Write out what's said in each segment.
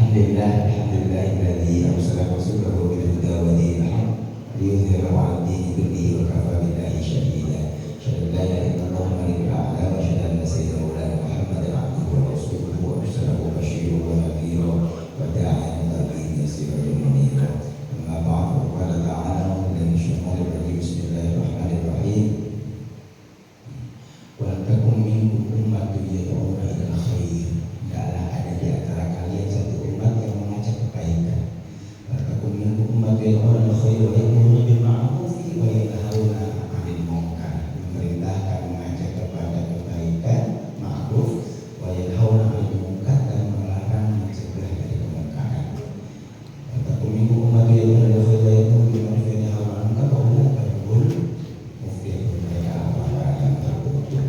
Alhamdulillahilladzi arsala rasulahu bil huda wa dinil haqq liyudhhirahu 'ala ad-dini kullihi wa kafaa billahi shahida. Asyhadu an la ilaha illallah al-malikul a'la wa asyhadu anna sayyidina maulana Muhammadan 'abduhu wa rasuluhu wa arsalahu basyiran wa nadhiran wa da'iyan ila dinihi sirajan munira. Amma ba'du, qala ta'ala min syaitanir rajim. Bismillahirrahmanirrahim. Wa takum minkum ummatun yad'una ilal khair. Hendaklah ada di antara kalian satu umat yang mengajak kebaikan. Wa takum minkum ummatun yad'una ilal khair wa ya'muruna bil ma'ruf wa yanhauna 'anil munkar. Memerintahkan, mengajak kepada kebaikan, ma'ruf, wa yanhauna 'anil munkar, dan melarang, mencegah dari kemungkaran. Wa takum minkum ummatun yad'una ilal khair wa ya'muruna bil ma'ruf wa yanhauna 'anil munkar wa ulaika humul muflihun. Mereka orang-orang yang beruntung.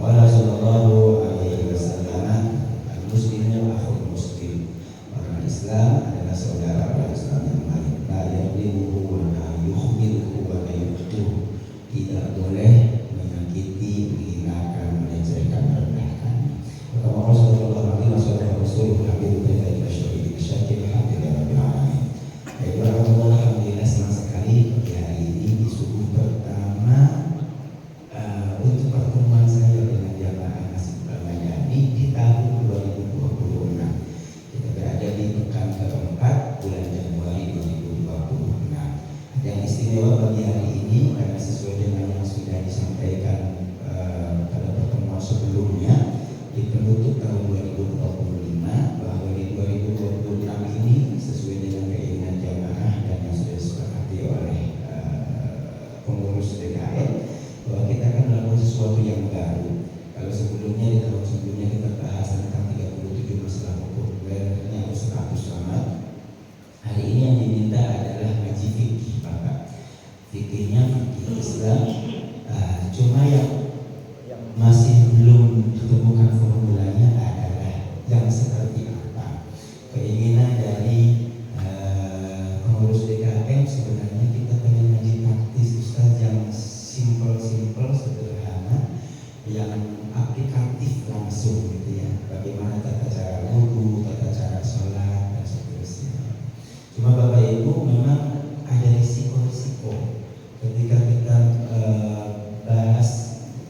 Qala sallallahu alaihi wasallam, al-muslimu akhul muslim. Orang Islam adalah saudara orang Islam yang lain. La yadlimuhu wa la yukhmiluhu wa la yuqtuhu. Tidak boleh menyakiti, menghinakan, melecehkan, merendahkan. Kata Rasulullah sallallahu alaihi wasallam, habib baina al-syahid syakir alhamdulillah rabbil alamin. Alhamdulillah, senang sekali pagi hari ini di subuh pertama untuk pertemuan saya dengan jamaah Masjid Ramadhani di tahun 2026. Kita berada di pekan keempat bulan Januari 2026. Yang istimewa bagi hari ini karena sesuai dengan yang sudah disampaikan pada pertemuan sebelumnya di penutup tahun 2025, bahwa di 2026 ini sesuai dengan keinginan jamaah dan yang sudah disepakati oleh pengurus DKM, bahwa kita akan melakukan sesuatu yang baru. Kalau sebelumnya, di tahun sebelumnya kita bahas tentang 37 masalah populernya Ustaz Abdul Somad. Hari ini yang diminta adalah ngaji fikih, Bapak. Fikihnya fikih Islam. Cuma yang masih belum ditemukan formulanya adalah yang seperti apa. Keinginan dari pengurus DKM sebenarnya kita pengen ngaji praktis Ustaz, yang simpel-simpel, sederhana, yang aplikatif langsung gitu ya. Bagaimana tata cara wudu, tata cara sholat, dan seterusnya. Cuma Bapak Ibu, memang ada risiko-risiko ketika kita bahas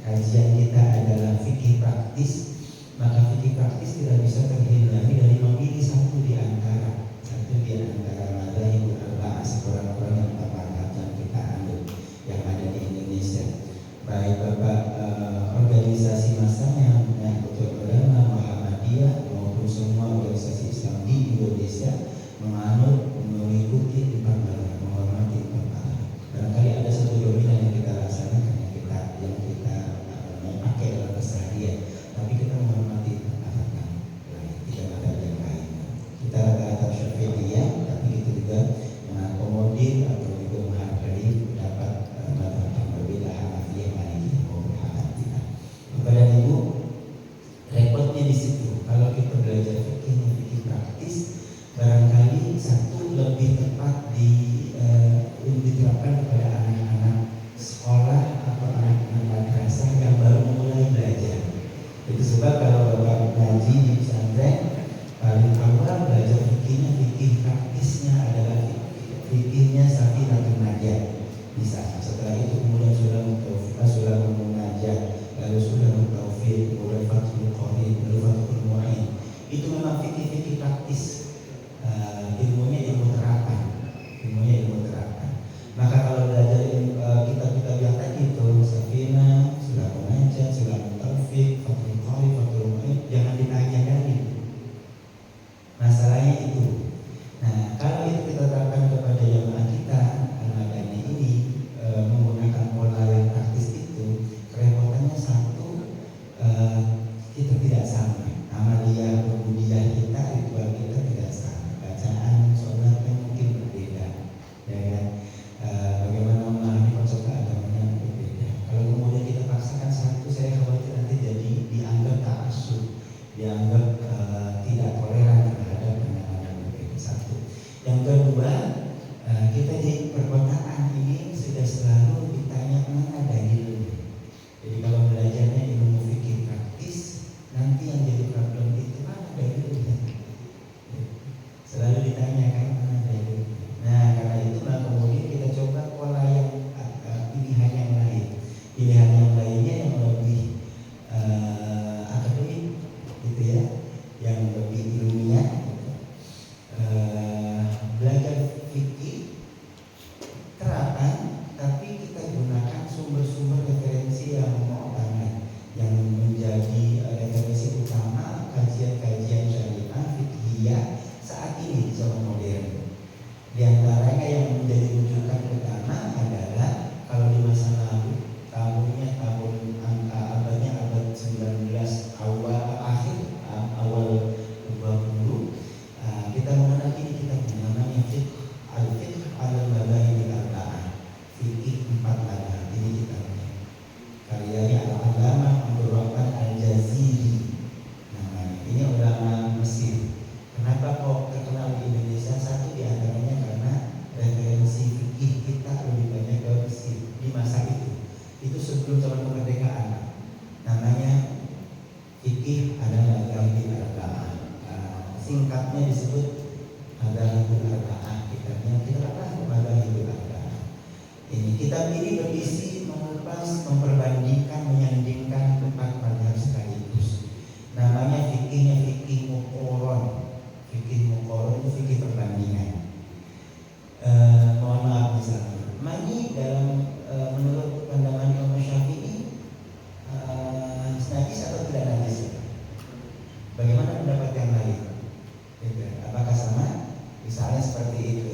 kajian kita adalah fikih praktis. Maka fikih praktis tidak bisa terhindari dari memilih satu di antara madzhabul arba'ah, orang-orang yang terpangkat yang kita anut yang ada di Indonesia. Baik Bapak organisasi masanya Nahdlatul Ulama, Muhammadiyah, maupun semua organisasi Islam di Indonesia menganut, mengikuti empat mazhab, menghormati empat mazhab. Barangkali ada satu dominan yang kita laksanakan, yang kita pakai dalam keseharian, tapi kita menghormati empat mazhab yang lain, tidak mazhab yang lain. Kita rata-rata Syafi'iyah, tapi itu juga mengakomodir atau juga menghargai pendapat mazhab yang berbeda, Hanafiyah, Malikiyah maupun Hanafilah. Bapak dan Ibu, repotnya di situ. Kalau kita belajar fikih praktis, barangkali satu lebih tepat diterapkan kepada anak-anak sekolah atau anak-anak madrasah yang baru mulai belajar. Itu sebab kalau Bapak ngaji di pesantren, paling awal belajar fikihnya, fikih praktisnya adalah fikihnya Safinatul Najah. Bisa. Setelah itu kemudian sudah mengajar, lalu sudah Taufik, kemudian Fathul Qorib, lalu Fathul Mu'in. Itu memang fikih praktis. Ilmunya ilmu terapan. Maka kalau belajar kitab-kitab yang tadi itu, Safina, sudah mengajar, sudah Taufik, Fathul Qorib, Fathul Mu'in, jangan ditanya lagi. Masalahnya itu. Nah, kalau itu kita terapkan kepada jamaah kita Al-Madani ini, menggunakan pola yang praktis itu, kerepotannya satu, kita tidak sama. Amaliyah, ubudiyah kita, ritual kita tidak singkatnya disebut Madzhabul Arba'ah. Kitabnya kitab apa? Madzhabul Arba'ah. Ini kitab ini berisi mengupas, memperbandingkan, menyandingkan 4 mazhab sekaligus. Namanya fikihnya fikih muqarrar. Fikih muqarrar itu fikih perbandingan. Mohon maaf misalnya, mani dalam menurut pandangan Imam Syafi'i najis atau tidak najis? Bagaimana pendapat yang lain? Apakah sama? Misalnya seperti itu.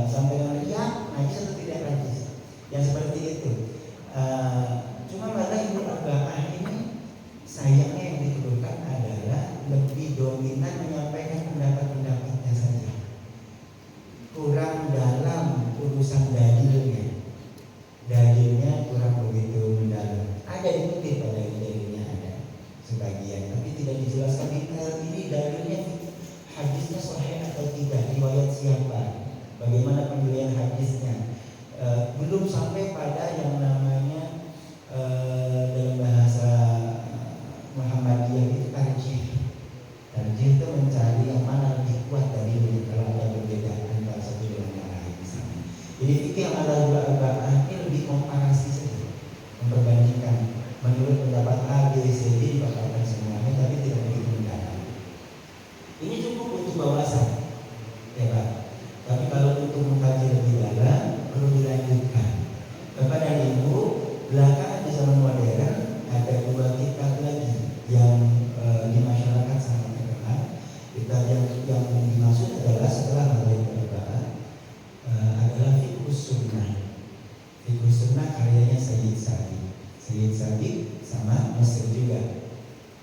Sampai dengan ya najis atau tidak najis? Yang seperti itu. Cuma Madzhabul Arba'ah ini sayangnya yang dikeluhkan adalah lebih dominan menyampaikan pendapat-pendapatnya saja, kurang dalam urusan dalilnya kurang begitu mendalam. Ada dikutip pada dalilnya ada sebagian, tapi tidak dijelaskan detail ini dalilnya hadisnya sahih atau tidak, riwayat siapa, bagaimana pendirian hadisnya. Belum sampai pada yang namanya dalam bahasa Muhammadiyah itu tarjih. Tarjih itu mencari yang mana lebih kuat dalilnya kalau ada perbedaan antara satu dengan yang lain misalnya. Jadi fikih yang ada dua Arba'ah ini lebih komparasi saja, memperbandingkan menurut pendapat A, B, C, D dipaparkan semuanya, tapi tidak begitu mendalam. Ini cukup untuk wawasan, ya Pak. Tapi kalau untuk mengkaji lebih dalam perlu dilanjutkan. Bapak dan Ibu, belakangan di zaman modern ada 2 kitab lagi yang di masyarakat sangat terkenal. Kitab yang dimaksud adalah setelah Madzhabul Arba'ah adalah Fiqhus Sunnah. Fiqhus Sunnah karyanya Sayyid Sabiq sama Mesir juga.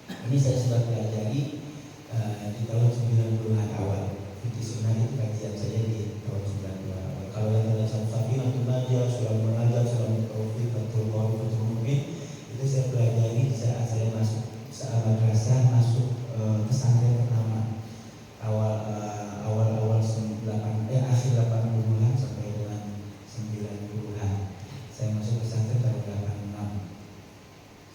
Ini saya sudah pelajari di tahun 90-an awal. Fiqhus Sunnah itu kajian saya di tahun 90-an awal. Kalau yang ada Safinatul Najah, Surah Al-Najah, Surah Al-Taufiq, Fathul Qawi, Fathul Mubin, itu saya pelajari saat saya masuk saat madrasah, masuk pesantren pertama awal-awal akhir 80-an sampai dengan 90-an. Saya masuk pesantren tahun 86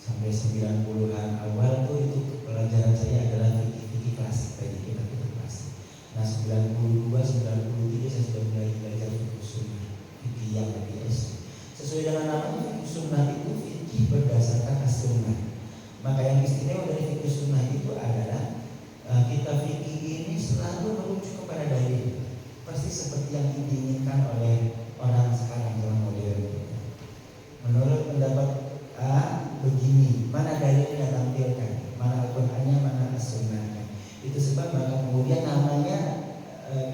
sampai 90-an awal tuh itu pelajaran saya adalah fikih klasik tadi, kitab-kitab klasik. Nah 92, 93 saya sudah mulai belajar fikih sunnah, fikih yang lebih asli. Sesuai dengan namanya fikih sunnah itu fikih berdasarkan as-sunnah. Maka yang istimewa dari fikih sunnah itu adalah kita fikih ini selalu merujuk kepada dalil. Pasti seperti yang diinginkan oleh orang sekarang zaman modern. Menurut pendapat A begini, mana dalilnya tampilkan, mana Al-Qur'annya, mana as-sunnahnya. Itu sebab maka kemudian namanya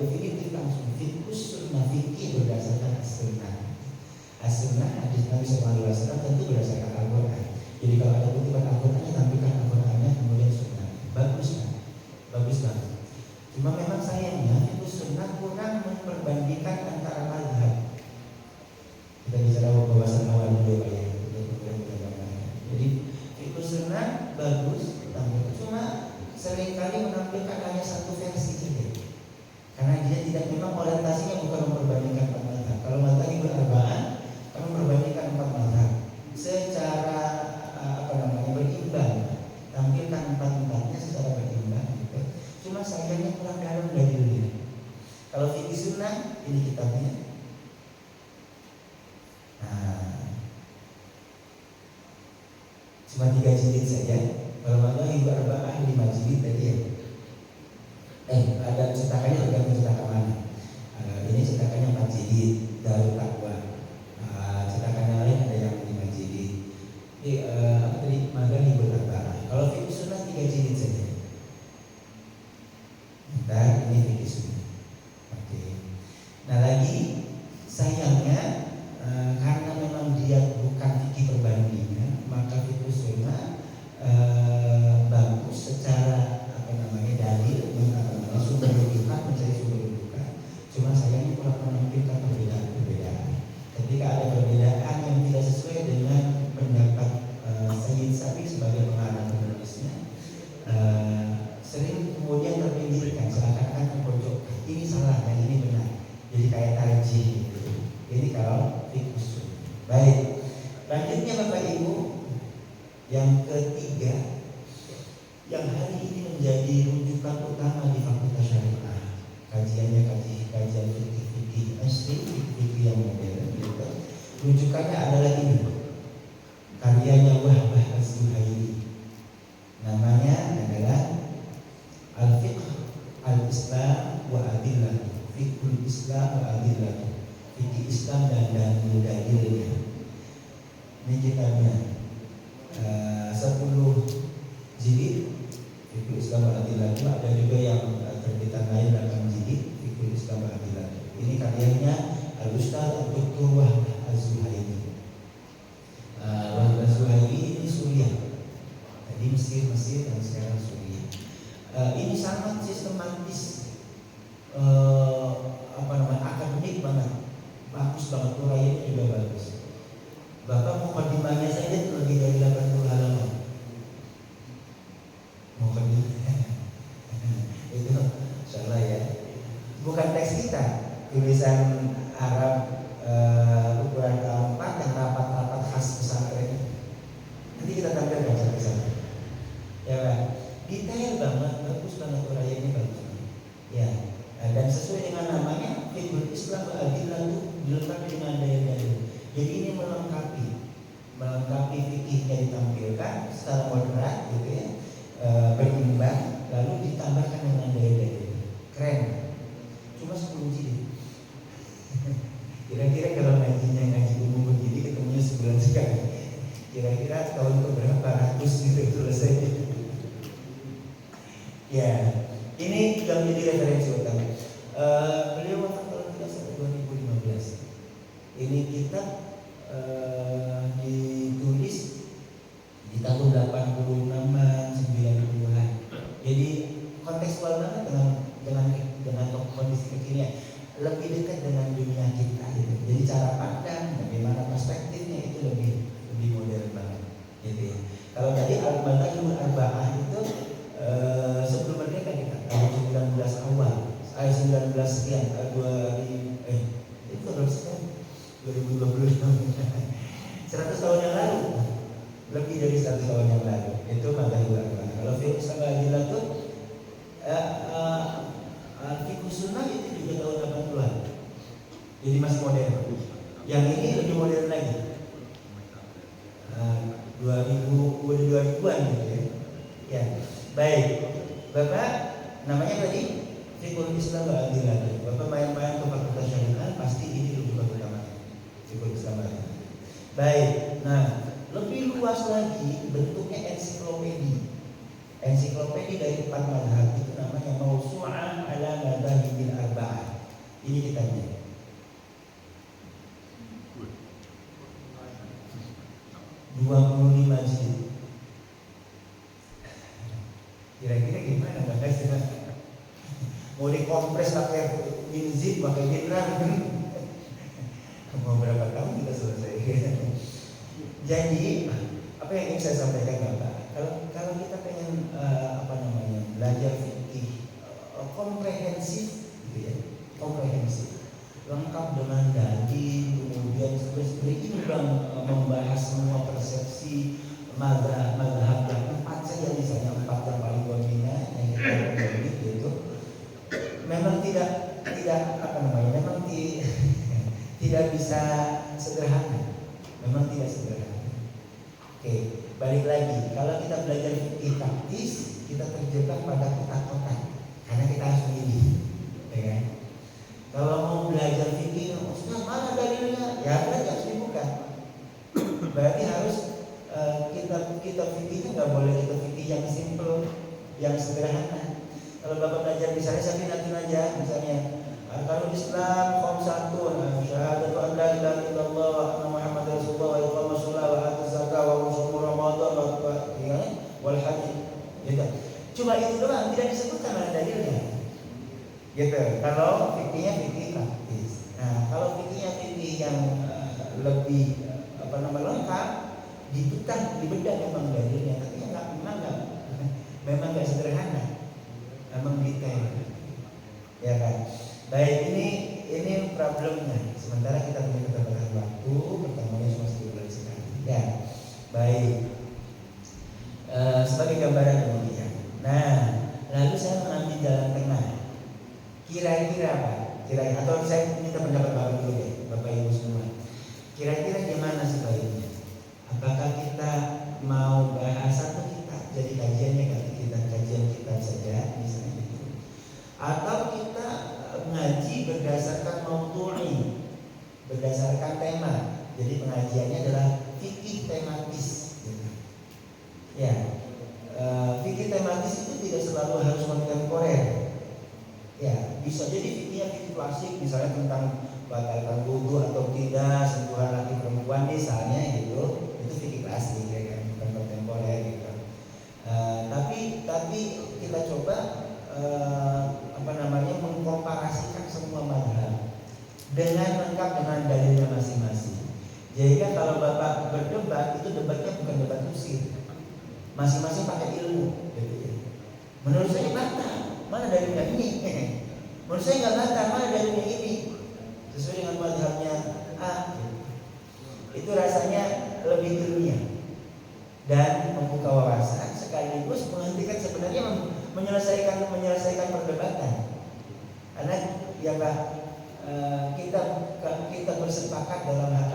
definitif langsung fikih sunnah, fikih berdasarkan as-sunnah. As-sunnah hadis Nabi SAW tentu berdasarkan Al-Qur'an. Jadi kalau ada kutipan Al-Qur'annya tampilkan Al-Qur'annya, kemudian sunnah. Bagus kan? Bagus banget. Cuma memang sayangnya fikih sunnah kurang memperbandingkan antara mazhab. Kita bicara wawasan awal dulu Pak ya. Jadi fikih sunnah bagus, cuma seringkali menampilkan hanya satu versi saja. Karena dia tidak, memang orientasinya bukan memperbandingkan 4 mazhab. Kalau Madzhabul Arba'ah kan memperbandingkan 4 mazhab secara berimbang, tampilkan 4-4-nya secara berimbang gitu. Cuma sayangnya kurang dalam dalilnya. Kalau fikih sunnah ini kitabnya. Cuma 3 jilid saja. Kalau Madzhabul Arba'ah 5 jilid tadi ya. Ada cetakannya tergantung cetakan mana. Ini cetakannya 4 jilid Darut Taqwa. Cetakan yang lain ada yang 5 jilid. Apa tadi? Madzhabul Arba'ah. Kalau fikih sunnah 3 jilid saja. Bentar, ini fikih sunnah. Oke. Nah lagi sayangnya karena memang dia bukan fikih perbandingan, maka fikih sunnah bagus secara dalil, sumber rujukan, mencari sumber rujukan. Cuma sayangnya kurang menampilkan perbedaan-perbedaan. Ketika ada perbedaan yang tidak sesuai dengan pendapat Sayyid Sabiq sebagai pengarang penulisnya, sering kemudian terpinggirkan, seakan-akan terpojokkan. Ini salah dan ini benar. Jadi kayak tarjih gitu. Ini kalau fikih sunnah. Baik. Lanjutnya Bapak Ibu, yang ketiga yang hari ini menjadi menjadi rujukan utama di Fakultas Syariah. Kajiannya kajian fikih asli, fikih yang modern gitu. Rujukannya adalah ini, karyanya Wahbah Az-Zuhaili. Namanya adalah Al-Fiqh Al-Islam wa Adillatuh, Fiqhul Islam wa Adillatuh, fikih Islam dan dalil-dalilnya. Ini kitabnya 10 jilid Fiqhul Islam wa Adillatuh. Ada juga yang terbitan lain 8 jilid Fiqhul Islam wa Adillatuh. Ini karyanya Al-Ustaz Dr. Wahbah Az-Zuhaili. Wahbah Az-Zuhaili ini Suriah. Tadi Mesir dan sekarang Suriah. Ini sangat sistematis, akademik banget, bagus banget, uraiannya juga bagus. Bahkan mukadimahnya saja lebih dari 80 halaman. Mukadimah itu salah ya, bukan teks kita, tulisan Arab ukuran A4 yang rapat-rapat khas pesantren. Nanti kita tampilkan satu-satu. Ya kan? Detail banget, bagus banget, uraiannya bagus. Ya, dan sesuai dengan namanya Fiqhul Islam wa Adillatuh, dilengkapi dengan dalil-dalil. Jadi ini melengkapi fikihnya ditampilkan secara moderat gitu ya, berimbang, lalu ditambahkan dengan dalil-dalil. Keren. Cuma 10 jilid. Kira-kira kalau ngaji umum begini ketemunya sebulan sekali. Kira-kira tahun keberapa ratus gitu selesai. Ya, ini yang menjadi referensi utama. Beliau wafat kalau tidak salah 2015. Ini kitab ditulis di tahun 86-an, 90-an. Jadi kontekstual banget dengan kondisi kekinian. Lebih dekat dengan dunia kita gitu. Jadi cara pandang, bagaimana perspektifnya itu lebih modern banget gitu ya. Kalau tadi Al-Manhajul Arba'ah itu sebelum merdeka kita tahun 19 awal, 19 sekian, itu berapa sekian? 2020 100 tahun yang lalu, lebih dari 100 tahun yang lalu itu Manhajul Arba'ah. Kalau Fiqh Islam wa Adillatuh, Fiqh Sunnah itu juga tahun 80-an, jadi masih modern. Yang ini lebih modern lagi, 2000-an gitu ya. Ya, baik. Bapak namanya tadi Fiqhul Islam wa Adillatuh. Bapak main-main ke Fakultas Syariah pasti ini rujukan utama Fiqhul Islam wa Adillatuh. Baik. Nah, lebih luas lagi bentuknya ensiklopedi dari 4 mazhab itu namanya Mausu'ah ala Madhahibil Arba'ah. Ini kitabnya. Dua 25 jilid. Kira-kira gimana bahasanya? Mau dikompres pakai zip, pakai binram, mau berapa tahun kita selesai? Jadi apa yang ingin saya sampaikan Bapak? Kalau kita pengen belajar fikih komprehensif, gitu ya, komprehensif, lengkap dengan dalil, kemudian berimbang membahas semua persepsi mazhab yang 4 saja, misalnya 4 yang paling dominan yang kita pelajari gitu. Memang tidak bisa sederhana. Memang tidak sederhana. Oke, balik lagi. Kalau kita belajar fikih taktis, kita terjebak pada kotak-kotak karena kita harus memilih, ya kan? Kalau mau belajar fikih, Ustaz mana dalilnya? Ya berarti harus dibuka. Berarti harus kita fikihnya nggak boleh kita fikih yang simple, yang sederhana. Kalau Bapak belajar misalnya saya nanti aja misalnya Arkanul Islam khamsatun, syahadatu an la ilaha illallah wa anna Muhammadar Rasulullah wa iqamus shalah wa atuz zakah wa shaum Ramadan wal haji. Gitu. Cuma itu doang, tidak disebutkan ada dalilnya. Gitu. Kalau fikihnya fikih taktis. Nah, kalau fikihnya fikih yang lebih lengkap, dibedah memang dalilnya, tapi memang nggak sederhana, memang detail, ya kan? Baik, ini problemnya. Sementara kita punya keterbatasan waktu, pertemuannya cuma 1 bulan sekali. Ya, baik. Sebagai gambaran demikian. Nah, Kira-kira Pak, atau saya minta pendapat Bapak dulu deh, Bapak Ibu semua. Kira-kira gimana sebaiknya? Apakah kita mau bahas atau kita jadi kajiannya kajian kita saja misalnya gitu, atau kita mengaji berdasarkan maudu'i, berdasarkan tema. Jadi pengajiannya adalah fikih tematis gitu. Ya, fikih tematis itu tidak selalu harus kontemporer. Ya, bisa jadi fikihnya fikih klasik, misalnya tentang batalkan wudu atau tidak, sentuhan laki perempuan misalnya gitu. Itu fikih klasik ya kan, bukan kontemporer gitu. Tapi kita coba mengkomparasikan semua mazhab dengan lengkap dengan dalilnya masing-masing. Jadi kan kalau Bapak berdebat itu debatnya bukan debat usir, masing-masing pakai ilmu. Menurut saya bantah, mana dalilnya ini? Menurut saya nggak bantah, mana dalilnya ini? Sesuai dengan mazhabnya A. Itu rasanya lebih ilmiah dan membuka wawasan sekaligus menghentikan sebenarnya menyelesaikan perdebatan. Karena ya Pak, kita bersepakat dalam hal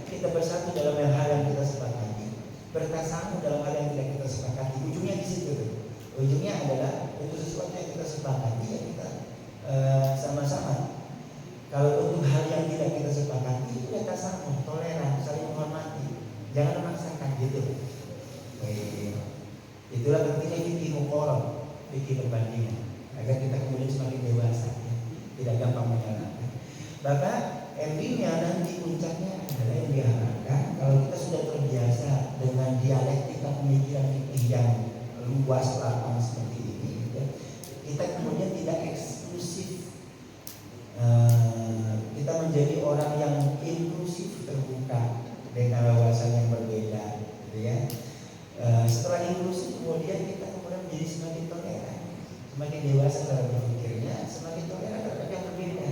kita bersatu dalam hal yang kita sepakati, bertasamu dalam hal yang tidak kita sepakati. Ujungnya di situ. Ujungnya adalah untuk sesuatu yang kita sepakati ya kita sama-sama. Kalau untuk hal yang tidak kita sepakati itu ya tasamu, toleran, saling menghormati, jangan memaksakan gitu. Baik. Itulah pentingnya fikih muqarrab, fikih perbandingan, agar kita kemudian semakin dewasa, ya. Tidak gampang menyalahkan. Bapak, endingnya nanti puncaknya adalah yang diharapkan kalau kita sudah terbiasa dengan dialektika pemikiran fikih yang luas lapang seperti ini, ya, kita kemudian tidak eksklusif. Kita menjadi orang yang inklusif, terbuka dengan wawasan yang berbeda, gitu ya. Setelah inklusif kemudian kita menjadi semakin toleran, semakin dewasa dalam berpikirnya, semakin toleran terhadap yang berbeda.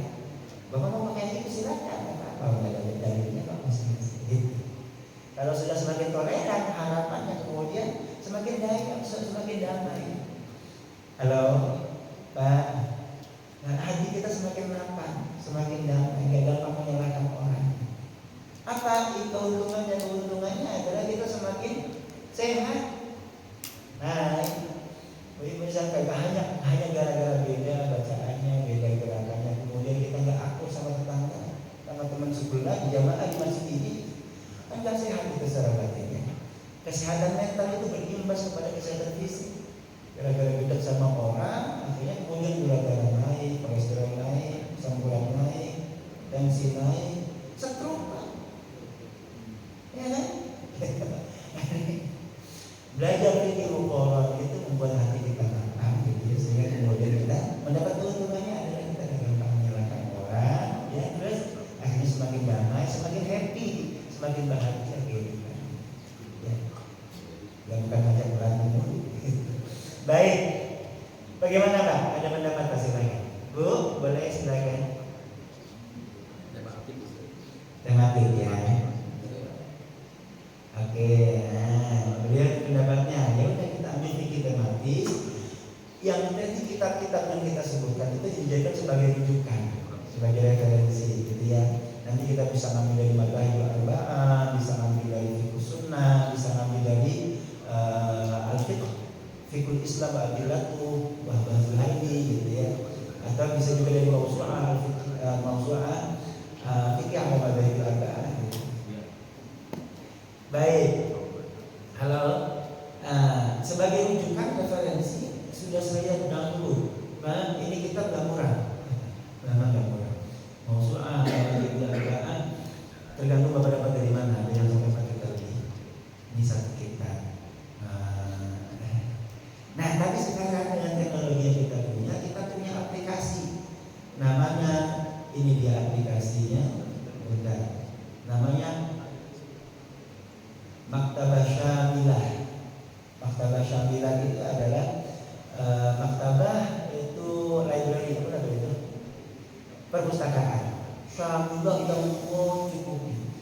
Bapak mau pakai itu silakan, apa nggak ada dalilnya Pak masing-masing. Gitu. Kalau sudah semakin toleran, harapannya kemudian semakin damai. Halo Pak, nah, hati kita semakin lapang, semakin damai, nggak gampang menyalahkan orang. Apa itu keuntungannya? Keuntungannya adalah kita semakin sehat. Nah, misalkan hanya gara-gara beda bacaannya, beda gerakannya, kemudian kita nggak akur sama tetangga, sama teman sebelah di jamaah di masjid ini, kan nggak sehat itu secara batinnya. Kesehatan mental itu berimbas kepada kesehatan fisik. Gara-gara dekat sama orang, akhirnya kemudian gula darah naik, kolesterol naik, asam urat naik, tensi naik, stroke, ya kan? Belajar fikih muqarrab itu membuat hati kita lapang, gitu ya, sehingga kemudian kita mendapat keuntungannya adalah kita gampang menyalahkan orang, ya, terus akhirnya semakin damai, semakin happy, semakin bahagia gitu kan. Ya. Dan bukan ngajak berantem mulu. Baik. Bagaimana Pak? Ada pendapat Pak silakan. Bu, boleh silakan. Tematik ya. Oke, nah, lihat pendapatnya. Ya udah kita ambil fikih tematis. Yang nanti kitab-kitab yang kita sebutkan itu dijadikan sebagai rujukan, sebagai referensi, gitu ya. Nanti kita bisa ngambil dari Madhahibul Arba'ah, bisa ngambil dari fikih sunnah, bisa ngambil dari al-fiqh, fikul Islam, adillatu, bahbahul haidi, gitu ya. Atau bisa juga dari mawsu'ah fikih Madhahibul Arba'ah. Baik, halo. Sebagai rujukan referensi sudah saya download. Nah, ini kitab nggak murah, memang nggak murah. Mawsu'ah Al-Arba'ah tergantung Bapak dapat dari mana. Ada yang sampai pakai tadi. Ini satu kitab. Nah, tapi sekarang dengan teknologi yang kita punya aplikasi. Namanya, ini dia aplikasinya. Bentar. Namanya Maktabah Syamilah. Maktabah Syamilah itu adalah maktabah itu library itu perpustakaan. Syamilah yang mencukupi.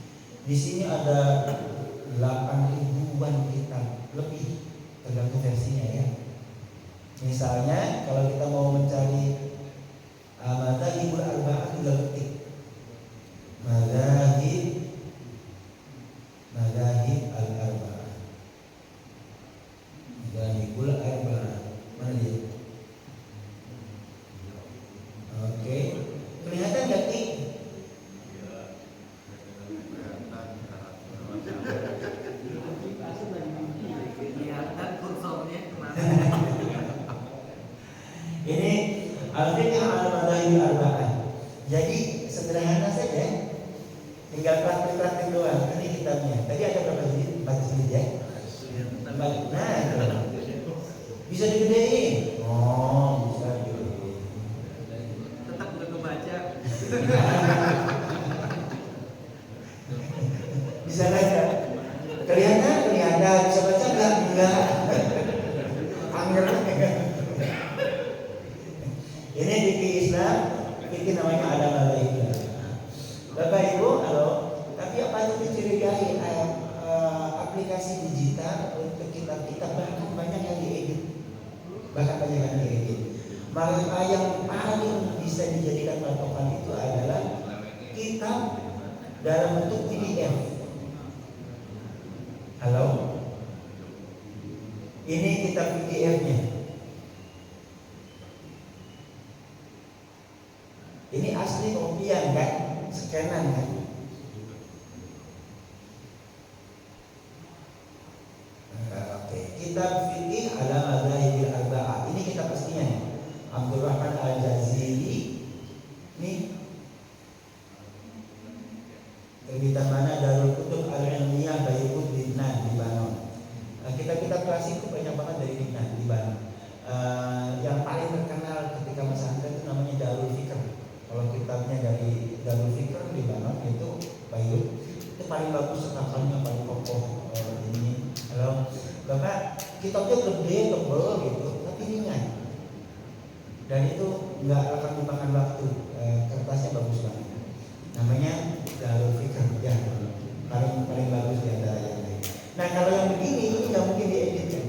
Di sini ada 8 ribuan kitab lebih, tergantung versinya ya. Misalnya kalau kita mau mencari Madzhabul arba'ah tinggal ketik. Madzhab al-arba'ah. Madzhabul arba'ah. Mana dia? Oke. Kelihatan enggak nih? Ini al-fiqh al-madzhabul arba'ah. Jadi sederhana saja, tinggal praktik-praktik doang. Ini kitabnya. Tadi ada berapa jilid? 4 jilid ya. Nah, bisa digedein. Oh, bisa digedein. Tetap udah kebaca. Bisa baca. Kelihatan, bisa baca enggak. Angger. Ini fikih Islam, fikih namanya Adam al-Iqlal. Bapak Ibu, halo. Tapi apa itu dicurigai aplikasi digital untuk kitab-kitab bahkan banyak yang diedit. Maka yang paling bisa dijadikan patokan itu adalah kitab dalam bentuk PDF. Halo. Ini kitab PDF-nya. Ini asli kopian kan, scanan kan. Oke, kitab fikih ala madzhabil arba'ah. Ini kitab aslinya. Abdurrahman Al-Jazili. Ini terbitan mana? Darul Kutub Al-Ilmiyah Beirut, Lebanon, Libanon. Kitab-kitab klasik itu banyak banget dari Libanon. Yang paling terkenal ketika masa Anda itu namanya Darul Fikr. Kalau kitabnya dari Darul Fikr Libanon itu Beirut, itu paling bagus, cetakannya paling kokoh. Ini, halo, Bapak, kitabnya gede, tebel gitu, tapi ringan. Dan itu nggak akan memakan waktu. Kertasnya bagus banget. Namanya Darul Fikr, ya, paling bagus di antara yang lain. Nah, kalau yang begini ini nggak mungkin diedit kan,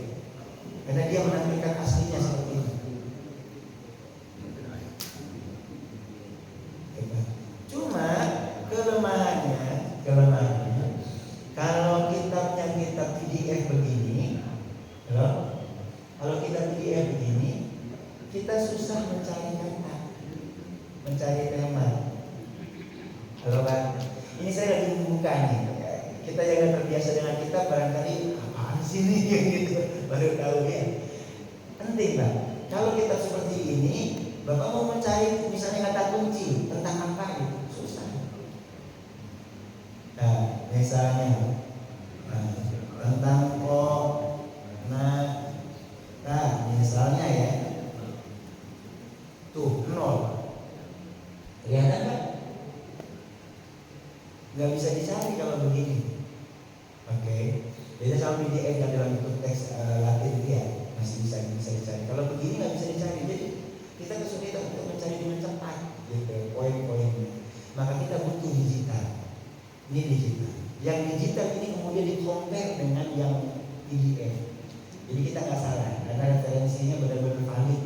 karena dia menampilkan aslinya seperti ini. Cuma kelemahannya kalau kitabnya kitab PDF begini, kalau kitab PDF begini, kita susah mencari kata, mencari tema. Halo Pak, ini saya lagi membuka nih. Kita jangan terbiasa dengan kitab, barangkali apaan sih ini gitu, baru tahu ya. Penting Pak. Kalau kitab seperti ini, Bapak mau mencari misalnya kata kunci tentang apa gitu, susah. Nah, misalnya tentang misalnya ya, tuh 0. Kelihatan kan? Nggak bisa dicari kalau begini. Oke. Beda sama PDF yang dalam bentuk teks Latin dia masih bisa dicari. Kalau begini nggak bisa dicari, jadi kita kesulitan untuk mencari dengan cepat, gitu, poin-poinnya. Maka kita butuh digital. Ini digital. Yang digital ini kemudian di-compare dengan yang PDF. Jadi kita nggak salah, karena referensinya benar-benar valid.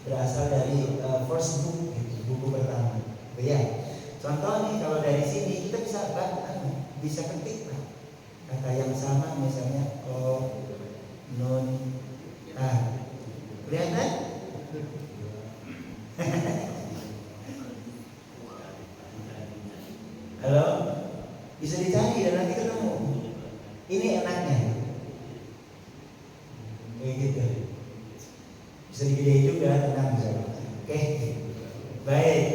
Berasal dari first book, gitu, buku pertama. Ya. Contoh nih, kalau dari sini kita bisa ketik lah kata yang sama, misalnya nun. Kelihatan? Halo, bisa dicari dan nanti ketemu. Ini enaknya, kayak gitu. Bisa digedein juga, tenang misalnya. Oke, baik.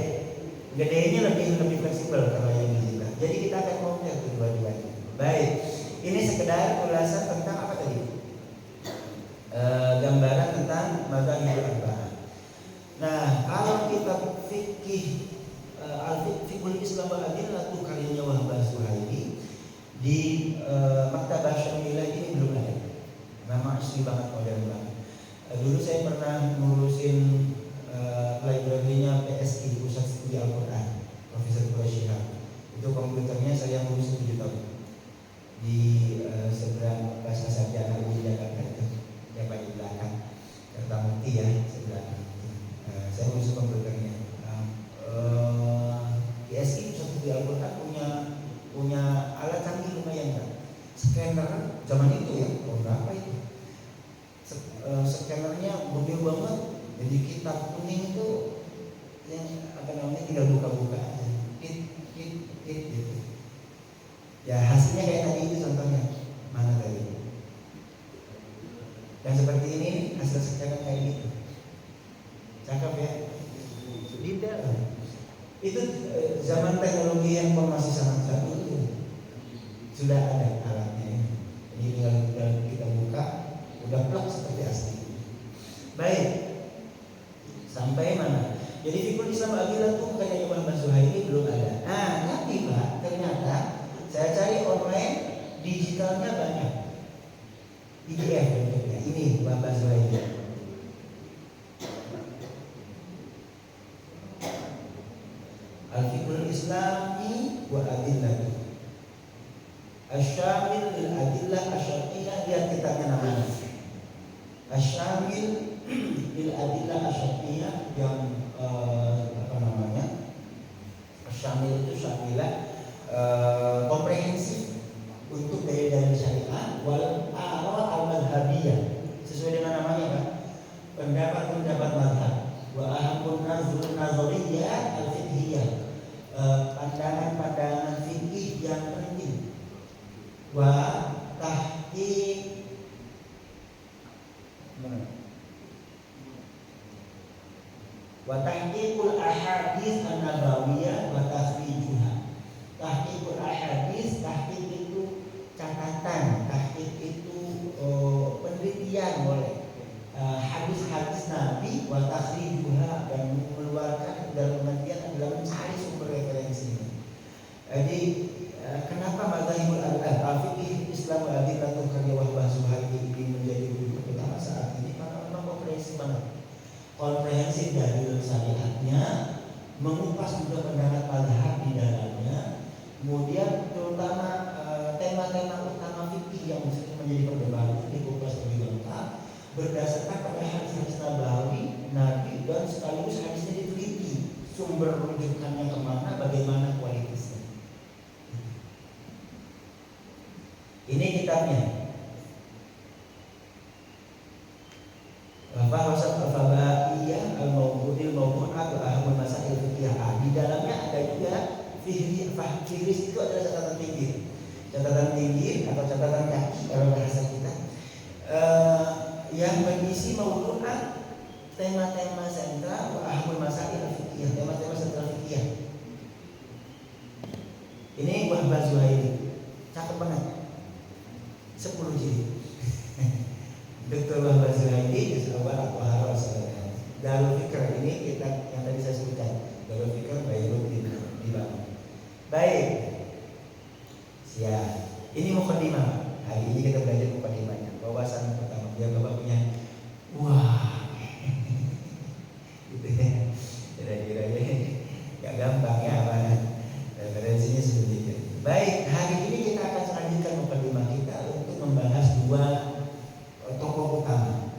Gedenya lebih fleksibel kalau yang digital. Jadi kita akan compare kedua-duanya. Baik, ini sekedar ulasan tentang apa tadi? Gambaran tentang madzhabul arba'ah. Nah, kalau kita fikih Al-Fiqhul Islam wal Adillah tuh karyanya Wahab Zuhaili di Maktabah Syamilah ini belum ada. Nama asli banget, modern banget. Dulu saya pernah ngurusin library-nya PSI, Pusat Studi Al-Quran, Profesor Quraisyihab. Itu komputernya saya ngurus 7 tahun di seberang Bahasa Sarjana di Jakarta itu, dapat di belakang Kertamukti ya, sebelah. Saya ngurus komputernya. Jadi kitab kuning itu yang tinggal buka-buka aja, gitu. Ya hasilnya kayak tadi itu contohnya, mana tadi? Dan seperti ini hasil sekarang kayak gitu, cakep ya. Detail. Itu zaman teknologi yang masih sangat jauh itu sudah ada alatnya. Jadi tinggal kita buka, udah plak seperti asli. Baik, sampai mana? Jadi fikul Islam Adilah tuh kayak Imam Zuhaili belum ada. Nah, tapi Pak, ternyata saya cari online digitalnya banyak. PDF bentuknya. Ini Imam Zuhaili. Al-Fiqhul Islami wa Adillatu Asyamil lil Adillah Asyariyah. Lihat kitabnya namanya Asyamil lil Adillah Asyariyah, yang Asyamil itu syamilah, komprehensif untuk dalil-dalil syariah wal aral al-madhabiyah, sesuai dengan namanya kan, pendapat-pendapat mazhab, wa ahamun nazariyah al-fiqhiyah, pandangan-pandangan fikih yang penting, wa tahqiq wa tahqiqul ahadits an-nabawiyah wa tasrijuha. Tahqiqul ahadits, tahqiq itu catatan, tahqiq itu penelitian oleh hadis-hadis Nabi, wa tasrijuha, dan mengeluarkan dalam penelitian adalah mencari sumber referensinya. Jadi kenapa mazhabul al-fiqh Islam Adillatu karya Wahbah Zuhaili ini menjadi lebih pertama saat ini? Karena memang komprehensif banget, komprehensif dalil syariatnya, mengupas juga pendapat mazhab di dalamnya, kemudian terutama tema-tema utama fikih yang menjadi perdebatan dikupas lebih lengkap berdasarkan pada hadis-hadis Nabi, dan sekaligus hadisnya diteliti, sumber rujukannya kemana, bagaimana kualitasnya. Ini kitabnya. Bahasa al-fabaiyah al-mawdudil mawdu'at wa ahamul masail fiqhiyah. Di dalamnya ada juga fihris, itu adalah catatan tinggi atau catatan kaki kalau bahasa kita, yang berisi mawdu'at, tema-tema sentral, wa ahamul masail fiqhiyah, tema-tema sentral fiqhiyah. Ini Wahbah Zuhaili, cakep banget, 10 jilid. Dr. Wahbah Zuhaili, Juz'awal At-Taharah As-Salihah. Darul Fikr, ini kitab yang tadi saya sebutkan, Darul Fikr Bairuddin dibangun. Baik, siap. Ini mukadimah. Hari ini kita belajar mukadimahnya. Wawasan pertama, biar Bapak punya, wah, gitu ya. Kira-kira ini gak gampang ya, apa? Referensinya seperti itu. Baik, hari ini kita akan melanjutkan mukadimah kita untuk membahas dua tokoh utama,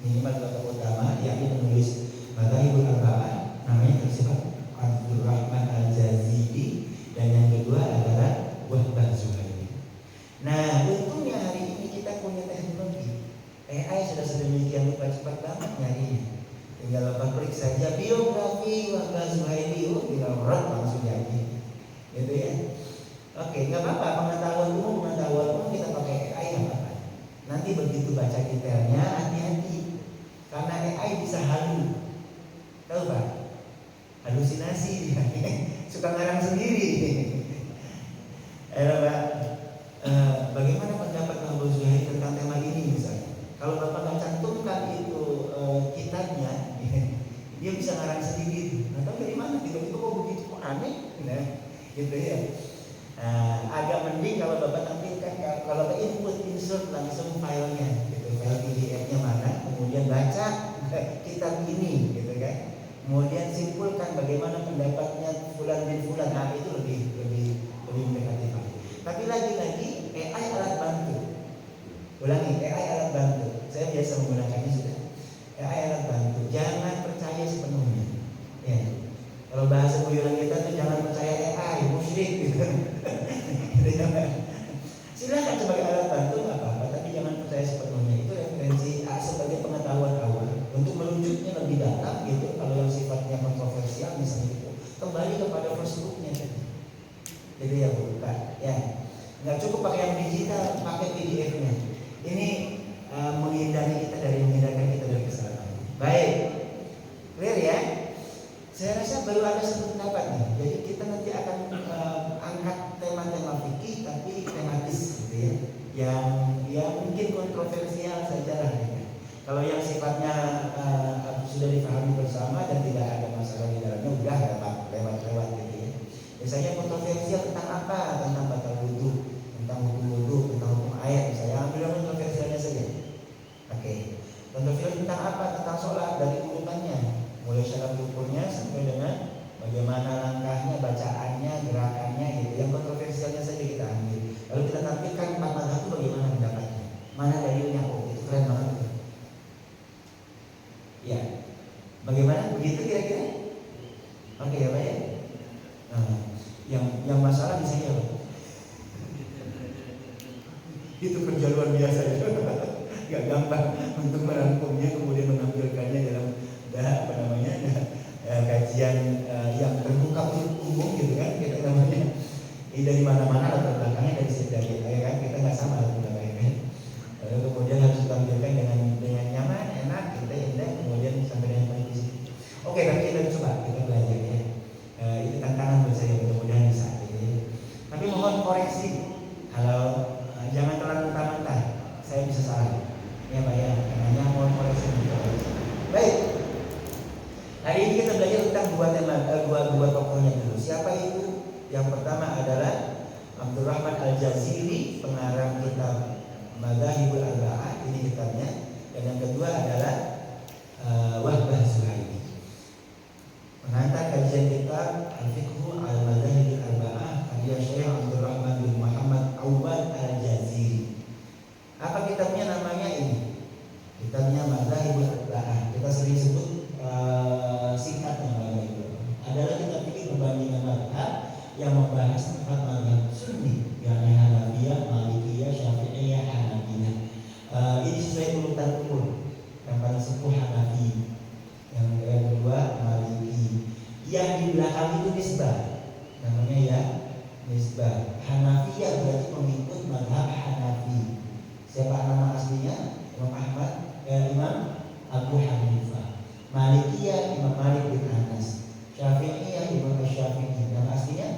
minimal dua tokoh utama, yakni penulis Madzhabul Arba'ah, namanya tersebut Abdurrahman Al-Jazidi, dan yang kedua adalah Wahbah Zuhaili. Nah, untungnya hari ini kita punya teknologi AI, sudah sedemikian rupa cepat banget nyarinya. Tinggal Bapak klik saja biografi Wahbah Zuhaili, tinggal langsung jadi, gitu ya. Oke, nggak apa-apa, pengetahuan umum kita pakai AI nggak apa-apa. Nanti begitu baca detailnya hati-hati, karena AI bisa halu, tahu Pak? Halusinasi dia, suka ngarang sendiri. Pak, bagaimana pendapat Wahbah Zuhaili tentang tema ini misalnya? Kalau Bapak nggak cantumkan itu kitabnya, dia bisa ngarang sendiri. Nah, tahu dari mana? Tiba-tiba kok begitu, kok aneh? Nah, gitu ya. Agak mending kalau Bapak tampilkan, kalau Bapak insert langsung filenya, gitu, file PDF-nya mana, kemudian baca kitab ini, gitu kan. Kemudian simpulkan bagaimana pendapatnya fulan bin fulan. Nah, itu lebih mendekati. Tapi lagi-lagi AI alat bantu. Ulangi, AI alat bantu. Saya biasa menggunakannya sudah. AI alat bantu. Jangan percaya sepenuhnya. Ya. Kalau bahasa guyonan kita tuh jangan percaya AI, musyrik gitu. Silakan sebagai alat bantu nggak apa-apa, tapi jangan percaya sepenuhnya. Itu referensi sebagai pengetahuan awal untuk meluncur sujudnya lebih dalam gitu. Kalau yang sifatnya kontroversial misalnya gitu, kembali kepada first booknya tadi. Jadi ya bukan, ya nggak cukup pakai yang digital, pakai PDF-nya. Ini menghindari kita dari kesalahan. Baik, clear ya? Saya rasa baru ada satu pendapat nih. Jadi kita nanti akan angkat tema-tema fikih tapi tematis gitu ya. Yang mungkin kontroversial saja lah. Ya. Kalau yang sifatnya sudah dipahami bersama dan tidak ada masalah di dalamnya, udah lewat gitu ya. Biasanya kontroversial tentang apa? Tentang batal wudu, tentang hukum wudu, tentang hukum ayat. Misalnya ambil kontroversialnya saja. Oke. Kontroversial tentang apa? Tentang sholat dari urutannya, mulai syarat rukunnya sampai dengan bagaimana langkahnya, bacaannya, gerakannya gitu. Yang kontroversialnya saja kita ambil. Lalu kita tampilkan 4 mazhab itu bagaimana pendapatnya, mana dalilnya. Oh itu keren banget itu. Ya, bagaimana? Begitu kira-kira? Oke ya Pak ya. Yang masalah di saya Pak. Itu kerja luar biasa ya. Gak gampang untuk merangkumnya kemudian menampilkannya dalam kajian yang terbuka untuk umum gitu kan, kita namanya. Ini dari mana-mana latar belakangnya dari kan, kita nggak sama latar belakangnya kan. Lalu kemudian harus ditampilkan dengan nyaman, enak, kita indah, kemudian sampai dengan kondisi. Oke, tapi kita coba kita belajar ya. Itu tantangan buat saya, mudah-mudahan bisa. Gitu. Tapi mohon koreksi kalau jangan terlalu mentah-mentah. Saya bisa salah. Ya Pak ya, karena mohon koreksi gitu. Baik. Hari ini kita belajar tentang dua tokohnya dulu. Siapa itu? Yang pertama adalah Abdul Rahman Al-Jaziri, pengarang kitab Madzhabul Arba'ah, ini kitabnya. Dan yang kedua adalah Wahbah Zuhaili, pengantar kajian kitab Al-Fiqhu Al-Madzhabul Arba'ah karya Syekh Abdul Rahman bin Muhammad Awad Al-Jaziri. Apa kitabnya? Namanya ini, kitabnya Madzhabul Arba'ah. Kita sering sebut singkatnya Madzhabul adalah kitab fikih perbandingan mazhab yang membahas 4 mazhab Sunni, yakni Hanafiyah, Malikiyah, Syafi'iyah, Hanabila. Ini sesuai urutan umur. Yang paling sepuh Hanafi, yang kedua Maliki. Yang di belakang itu nisbah, namanya ya nisbah. Hanafiyah berarti pengikut mazhab Hanafi. Siapa nama aslinya? Imam Ahmad, Imam Abu Hanifah. Malikiyah Imam Malik bin Anas. Syafi'iyah Imam Syafi'i. Nama aslinya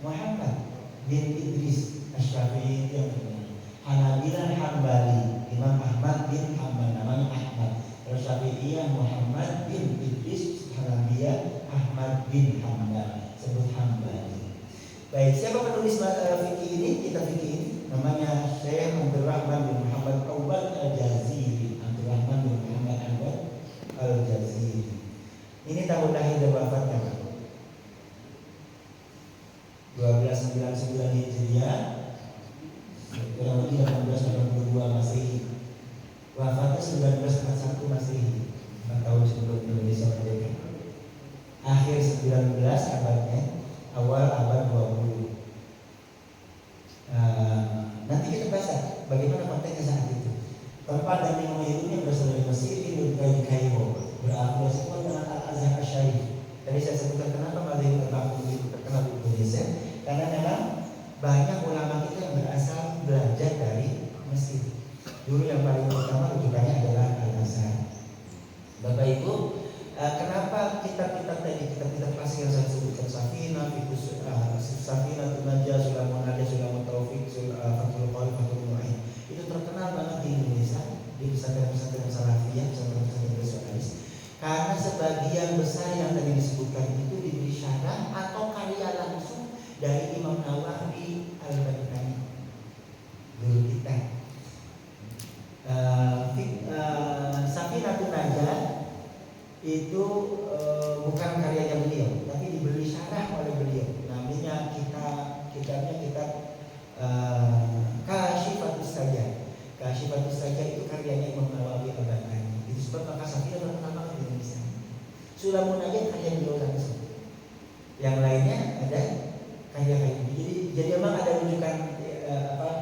Muhammad bin Idris Asy-Syafi'i yang benar. Hanabilah Hambali Imam Ahmad bin Hanbal, namanya Ahmad. Terus Syafi'iyah Muhammad bin Idris, Hanabiyah Ahmad bin Hanbal, sebut Hambali. Baik, siapa penulis fikih ini? Kitab fikih ini namanya Syekh Abdul Rahman bin Muhammad Awad Al-Jaziri. Abdul Rahman bin Muhammad Awad Al-Jaziri. Ini tahun lahir dan wafatnya 1299 Hijriah, kurang lebih 1882 Masehi. Wafatnya 1941 Masehi, 4 tahun sebelum Indonesia merdeka. Akhir 19 abadnya, awal abad 20. Nanti kita baca bagaimana konteksnya saat itu. Tempat dan lingkungan hidupnya berasal dari Mesir, dari Kairo, berafiliasi dengan Al-Azhar Asy-Syarif. Tadi saya sebutkan kenapa Madzhabul Arba'ah itu terkenal di Indonesia, karena memang banyak ulama kita yang berasal belajar dari Mesir. Dulu yang paling utama rujukannya adalah Al-Azhar. Bapak Ibu, kenapa kitab-kitab tadi, kitab-kitab klasik yang saya sebutkan, Safinah, Safinah, Najah, Sulamun Najah, Sulamun Taufik, Fathul Qawi, Fathul Mu'in, itu terkenal banget di Indonesia, di pesantren-pesantren Salafiyah, pesantren-pesantren Rasionalis, karena sebagian besar yang tadi disebutkan itu diberi syarah atau karya langsung dari Imam Nawawi Al-Baghdadi, guru kita. Safinatun Najah itu bukan karyanya beliau, tapi diberi syarah oleh beliau. Namanya kitabnya Kasyifatus Sajjah. Kasyifatus Sajjah itu karyanya Imam Nawawi Al-Baghdadi. Itu sebab maka Safinah terkenal banget di Indonesia. Sulamun Najah karya beliau langsung. Yang lainnya ada karya-karya. Jadi memang ada rujukan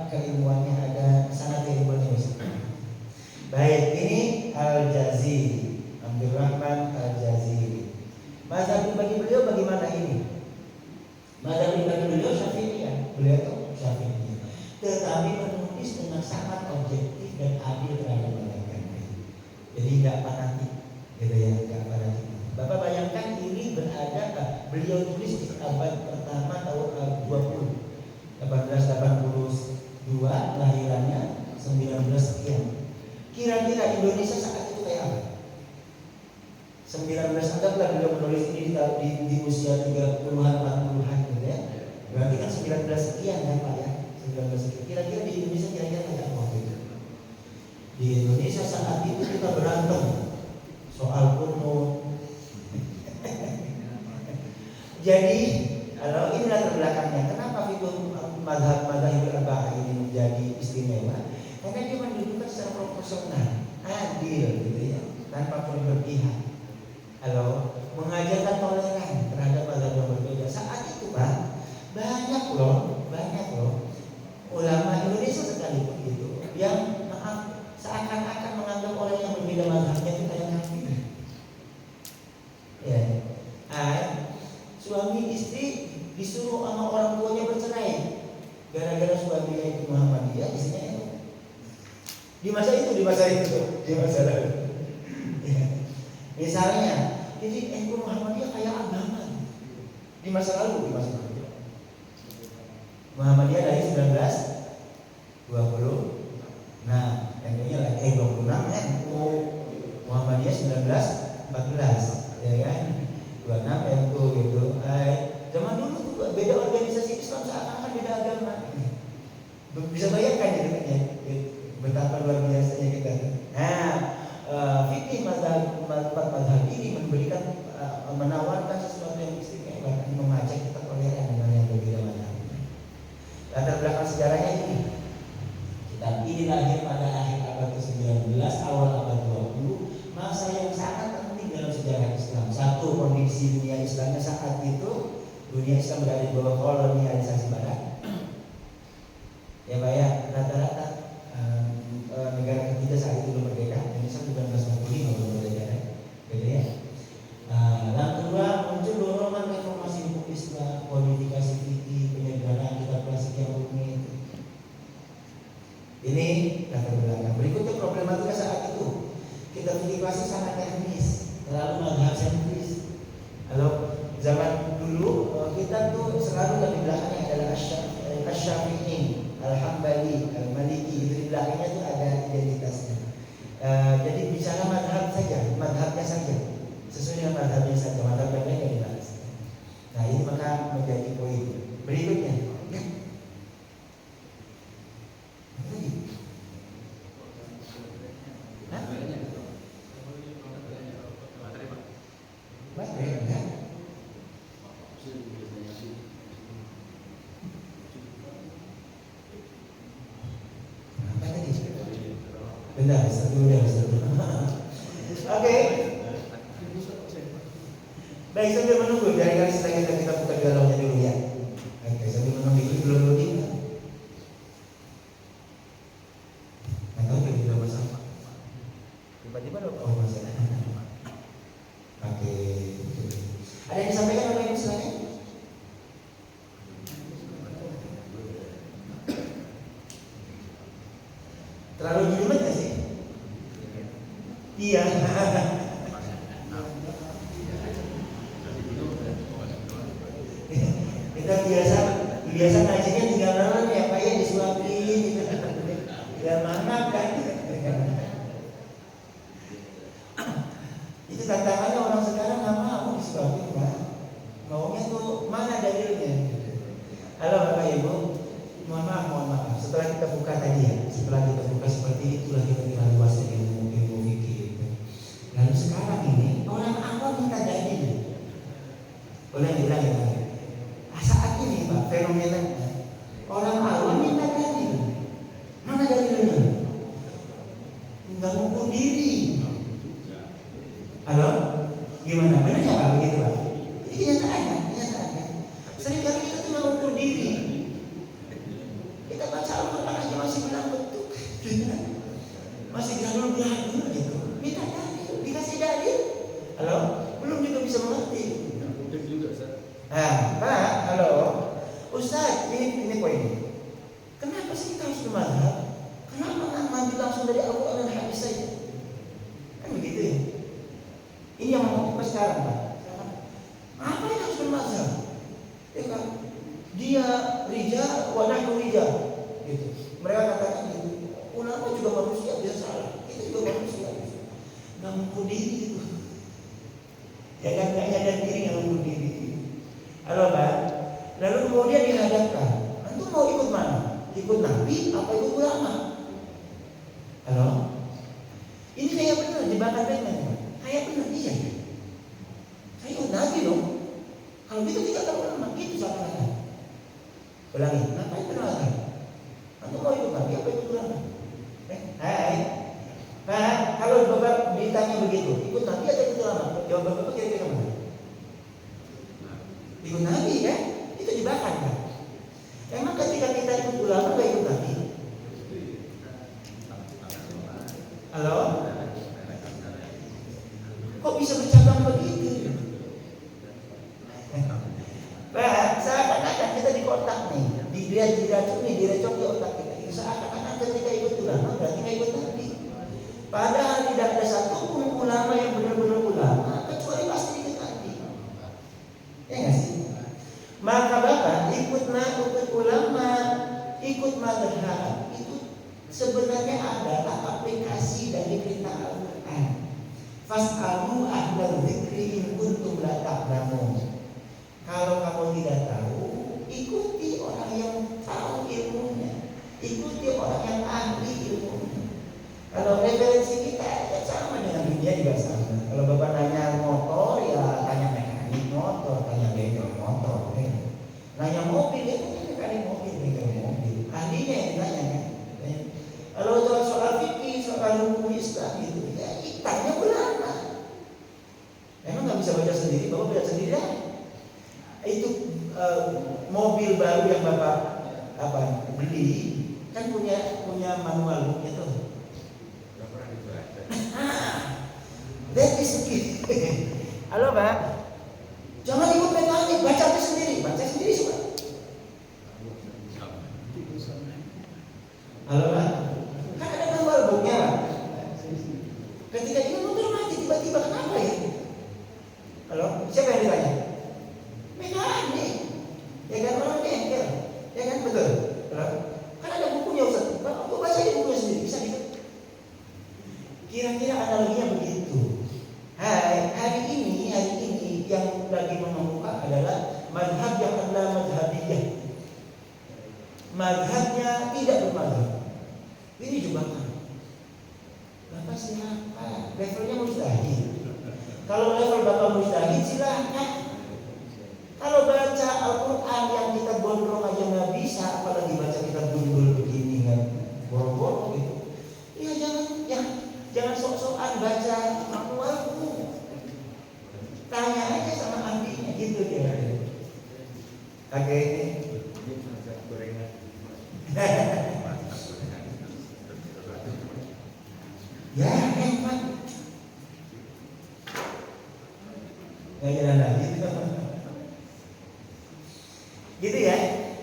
keilmuannya, ada sanad keilmuannya. Baik, ini Al-Jaziri, Abdul Rahman Beliau tulis di abad pertama tahun 1882, lahirannya 19 sekian. Kira-kira Indonesia saat itu kayak apa? 19, anggaplah beliau menulis ini di usia 30-an 40-an gitu ya. Berarti kan 19 sekian kan Pak ya? 19 sekian. Kira-kira di Indonesia kira-kira kayak apa waktu itu? Di Indonesia saat itu kita berantem soal kunut. Jadi kalau ini latar belakangnya, kenapa fiqh mazhab arba'ah ini menjadi istimewa? Karena dia mendudukan secara proporsional, adil gitu ya, tanpa perlu berpihak. Kalau mengajarkan toleran terhadap mazhab yang berbeda, saat itu Pak, banyak loh ulama Indonesia sekalipun gitu yang seakan-akan menganggap orang yang berbeda mazhabnya itu kayak kafir. Ya, suami istri disuruh sama orang tuanya bercerai gara-gara suaminya itu Muhammadiyah, istrinya itu. Di masa lalu. Ya. Misalnya, jadi Muhammadiyah kayak agama. Di masa lalu. Muhammadiyah dari 1920. Nah, NU-nya lagi 26, NU Muhammadiyah 1914, ya kan? 26 NU gitu. Zaman dulu tuh beda organisasi Islam seakan-akan beda agama. Bisa bayangkan gitu kan ya? Betapa luar biasanya kita. Nah, fikih mazhab ini menawarkan sesuatu yang istimewa, mengajak kita toleran dengan yang berbeda mazhab. Latar belakang sejarahnya ini. Kitab ini lahir pada akhir abad ke-19, awal abad 20, masa yang sangat penting dalam sejarah Islam. Satu, kondisi dunia Islamnya saat itu, dunia Islam berada di bawah kolonialisasi Barat. Ya Pak ya, rata-rata negara ketiga saat itu belum merdeka. Indonesia 1945 belum merdeka, gitu ya. Yang kedua, muncul dorongan reformasi hukum Islam, kodifikasi fikih, penyederhanaan kitab klasik yang rumit. Ini latar belakang. Berikutnya problematika saat itu. Kitab fikih klasik sangat teknis, terlalu mazhab sentris. Kalau zaman dulu kita tuh selalu di belakangnya adalah Asy-Syafi'i, Al-Hambali, Al-Maliki, itu di belakangnya itu ada identitasnya. Jadi bicara madhabnya saja, sesuai dengan madhabnya saja, madhab yang lain yang dibahas. Nah ini maka menjadi poin berikutnya. Benar, satu. Oke. Baik, sambil menunggu dari kali selanjutnya kita buka dialognya dulu ya. Oke, sambil menunggu ini belum loading. Atau kita bersama. Tiba-tiba masalah. Oke. Ada yang disampaikan oleh Ibu silakan. Terlalu jelimet gak sih? Iya. Kita biasa ngajinya tinggal nonton ya Pak ya, disuapin gitu. Tinggal makan kan. Itu tantangannya orang sekarang nggak mau disuapin Pak. Maunya tuh mana dalilnya? Halo Bapak Ibu, mohon maaf. Setelah kita buka tadi ya, seperti itulah kita luasnya ilmu fikih. Lalu sekarang ini orang awam minta dalil. Boleh bilang ya Pak? Saat ini Pak, fenomenanya orang awam minta dalil. Mana dalilnya? Enggak mengukur diri. Halo? Gimana? Benar ya Pak begitu Pak? Ini kenyataannya. Seringkali kita tuh nggak mengukur diri. Kita baca Al-Quran aja masih bilang betul, masih galur-galur gitu. Minta dalil, dikasih dalil. Halo? Belum juga bisa mengerti. Pak, halo, Ustaz, ini poin. Kenapa sih kita harus bermazhab? Kenapa nggak maju langsung dari Al-Quran dan hadis saja? Kan begitu ya. Ini yang mau kita sekarang Pak. Apa yang harus dengan mazhab. Ya kan? Dia rijal, wa nahnu rijal. Gitu. Mereka katakan gitu. Ulama juga manusia, bisa salah. Kita juga manusia. Nggak mengukur diri gitu. Ya kan, nggak nyadar diri, nggak mengukur diri. Halo Pak. Lalu kemudian dihadapkan. Antum mau ikut mana? Ikut Nabi apa ikut ulama? Halo? Ini kayak benar jebakan Batman. Kayak benar iya. Saya ikut Nabi dong. Kalau gitu tidak tahu ulama. Itu seakan-akan. Ulangi. Ngapain penolakan? Antum mau ikut Nabi apa ikut ulama? Hai. Nah, kalau Bapak ditanya begitu, ikut Nabi atau ikut ulama? Jawaban Bapak kira-kira mana? Ikut Nabi kan? Itu jebakan kan? Emang ketika kita ikut ulama gak ikut Nabi? Halo? Kok bisa bercabang begitu? Nah, seakan-akan kita di kotak nih, diracun nih, direcok di otak kita. Seakan-akan ketika ikut ulama berarti gak ikut Nabi. Padahal tidak ada satupun ulama yang benar-benar ulama kecuali pasti ikut Nabi. Ya nggak sih? Maka Bapak ikut ulama, ikut mazhab itu sebenarnya adalah aplikasi dari perintah Al-Quran. Fas'alu ahlal dzikri in kuntum la ta'lamun. Kalau kamu tidak tahu, ikuti orang yang tahu ilmunya, ikuti orang yang ahli ilmunya. Kalau referensi kita ya sama dengan dunia juga sama. Kalau Bapak nanya motor ya tanya mekanik motor, tanya bengkel motor. Nanya mobil ya tanya mekanik mobil, bengkel mobil. Ahlinya yang nanya kan. Kalau soal fikih, soal hukum Islam gitu, ya tanya ulama. Emang nggak bisa baca sendiri, Bapak baca sendiri dah. Itu mobil baru yang Bapak beli kan punya manual booknya tuh. That is the Halo Pak, jangan ikut mekanik, baca sendiri suka. Halo Pak, kan ada manual booknya Pak. Ketika ini motor mati tiba-tiba kenapa ya? Halo, siapa yang ditanya? Mekanik, ya kan orang bengkel, ya kan betul. Halo? Kan ada bukunya Ustaz, Bapak baca di bukunya sendiri, bisa gitu. Kira-kira analoginya begitu. Hari ini yang lagi mengemuka adalah mazhab yang adalah mazhabiyah. Mazhabnya tidak bermazhab. Ini jebakan. Bapak siapa? Levelnya mustahil. Kalau level Bapak mustahil silahkan. Kalau baca Al-Quran yang kita gondrong aja nggak bisa, apalagi baca kita gundul begini kan, boro-boro gitu. Ya jangan sok-sokan baca manualku. Tanya aja sama ahlinya gitu dia. Oke. Ya emang nggak jalan lagi gitu ya.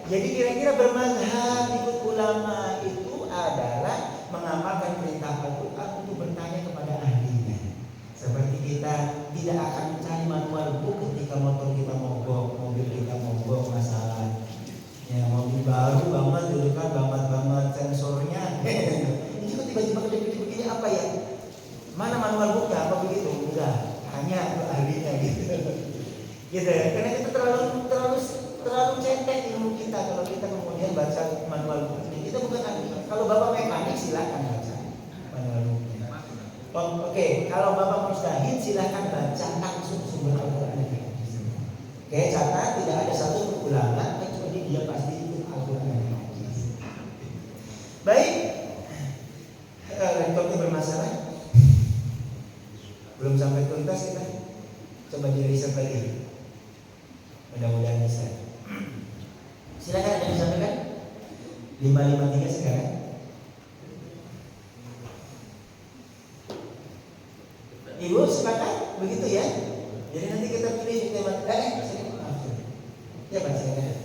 Jadi kira-kira bermazhab ikut ulama itu adalah mengamalkan perintah Al-Quran untuk bertanya kepada ahlinya. Seperti kita tidak akan mencari manual book ketika motor kita mogok, mobil kita mogok masalah. Ya mobil baru banget, dulu kan banget sensornya. Ini juga tiba-tiba begini apa ya? Mana manual booknya apa begitu? Enggak, hanya ke ahlinya gitu. Gitu ya. Karena kita terlalu cetek ilmu kita kalau kita kemudian baca manual booknya. Kita bukan ahli. Kalau Bapak mekanik silakan baca manual booknya. Oke, kalau Bapak mustahil silakan baca langsung sumber Al-Quran. Oke, catat tidak ada satu ulama kecuali dia pasti ikut Al-Quran dan hadis. Baik, laptopnya bermasalah. Belum sampai tuntas kita. Coba di riset lagi. Mudah-mudahan bisa. Silakan ada yang disampaikan. 553 sekarang. Ibu sepakat begitu ya? Jadi nanti kita pilih tema. Ya Pak, silakan.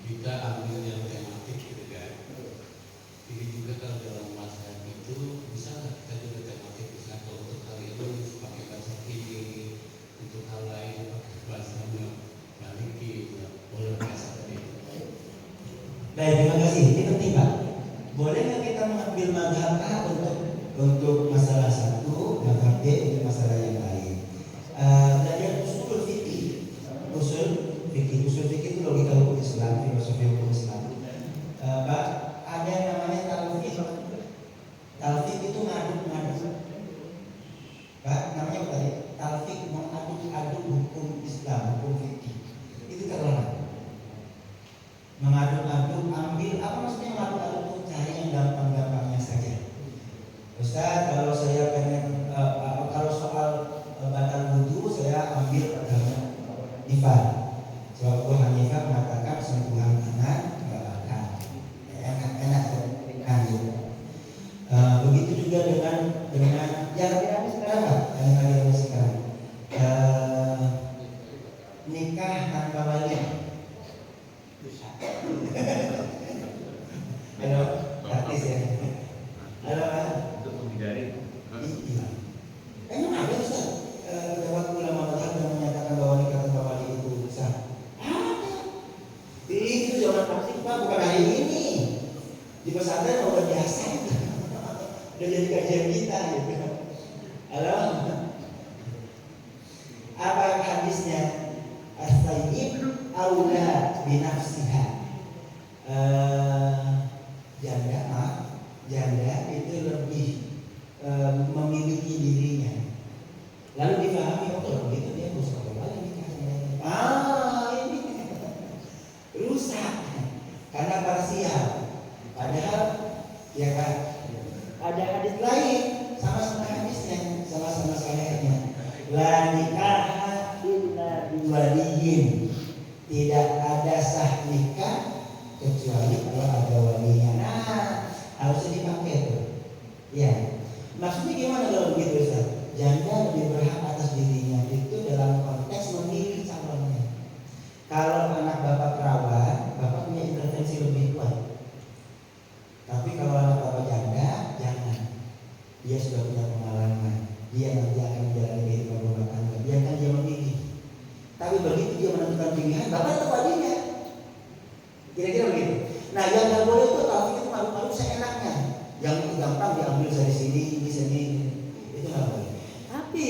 Kita ambil yang tematik gitu kan. Baik, terima kasih. Ini penting Pak. Boleh nggak kita mengambil mazhab A untuk masalah satu, mazhab B untuk masalah yang lain? Belajar usul fikih. Usul fikih itu logika hukum Islam, filosofi hukum Islam. Pak, ada yang namanya talfik. Talfik itu ngaduk-ngaduk. Pak, namanya apa tadi? Talfik mengaduk-aduk hukum Islam, hukum fikih. Itu terlarang. Mengaduk-aduk, ambil apa maksudnya mengaduk-aduk? Cari yang gampang-gampangnya saja. Ustaz, kalau saya pengen kalau soal batal wudu saya ambil agama Hanifah. Sebab Abu Hanifah mengatakan sentuhan tangan nggak bakal. Enak kan gitu. Begitu juga dengan yang lagi sekarang Pak, yang lagi sekarang nikah tanpa wali. Halo, artis ya. Halo Pak. Untuk menghindari. Iya. Emang ada Ustaz? Lewat ulama mazhab yang menyatakan bahwa nikah tanpa wali itu sah. Ada. Itu zaman pasti Pak, bukan hari ini. Di pesantren udah biasa itu. Udah jadi kajian kita gitu. Halo. Apa hadisnya? As-sayyib aula binafsiha. Janda itu lebih memiliki dirinya. Lalu difahami, oh kalau begitu dia harus kembali nikahnya. Ini rusak karena parsial. Padahal ya kan ada hadis lain sama-sama hadisnya, sama-sama sahihnya. La nikaha illa biwaliyin. Tidak ada sah nikah kecuali kalau ada walinya. Nah, harusnya dipakai tuh. Ya. Maksudnya gimana kalau begitu Ustaz? Janda lebih berhak atas dirinya itu dalam konteks memilih calonnya. Kalau anak bapak perawan, bapak punya intervensi lebih kuat. Tapi kalau anak bapak janda, jangan. Dia sudah punya pengalaman. Dia nanti akan menjalani kehidupan rumah tangga. Biarkan dia memilih. Tapi begitu dia menentukan pilihan, bapak tetap walinya. Kira-kira begitu. Nah, yang nggak boleh itu taufik itu malu-malu seenaknya. Yang itu gampang diambil dari sini, di sini, itu nggak boleh. Tapi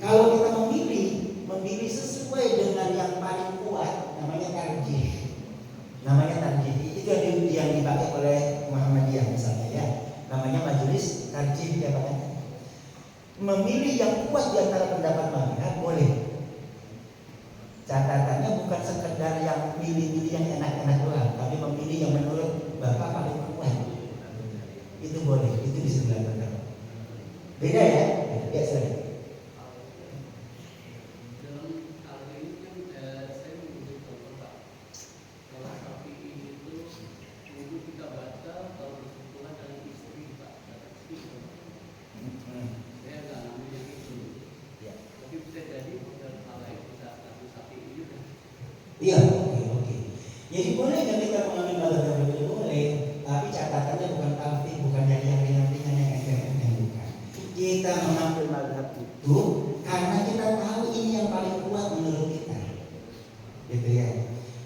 kalau kita memilih sesuai dengan yang paling kuat, namanya tarjih. Itu yang dipakai oleh Muhammadiyah misalnya ya. Namanya majelis tarjih ya Pak. Memilih yang kuat di antara pendapat mazhab boleh. Catatannya bukan sekedar yang pilih-pilih yang enak-enak doang, tapi memilih yang menurut Bapak paling kuat. Itu boleh, itu bisa dilakukan. Beda ya? Ya, sorry. Dalam hal ini kan saya mengambil contoh Pak. Kalau sapi itu wudu kita baca kalau bersentuhan dengan istri Pak. Saya nggak namanya itu. Ya. Tapi bisa jadi dalam hal lain bisa satu sapi itu kan. Iya, oke. Jadi boleh kan kita mengambil mazhab yang berbeda boleh, tapi catatannya bukan talfik, bukan yang ringan-ringan yang enteng-enteng bukan. Kita mengambil mazhab itu karena kita tahu ini yang paling kuat menurut kita. Gitu ya.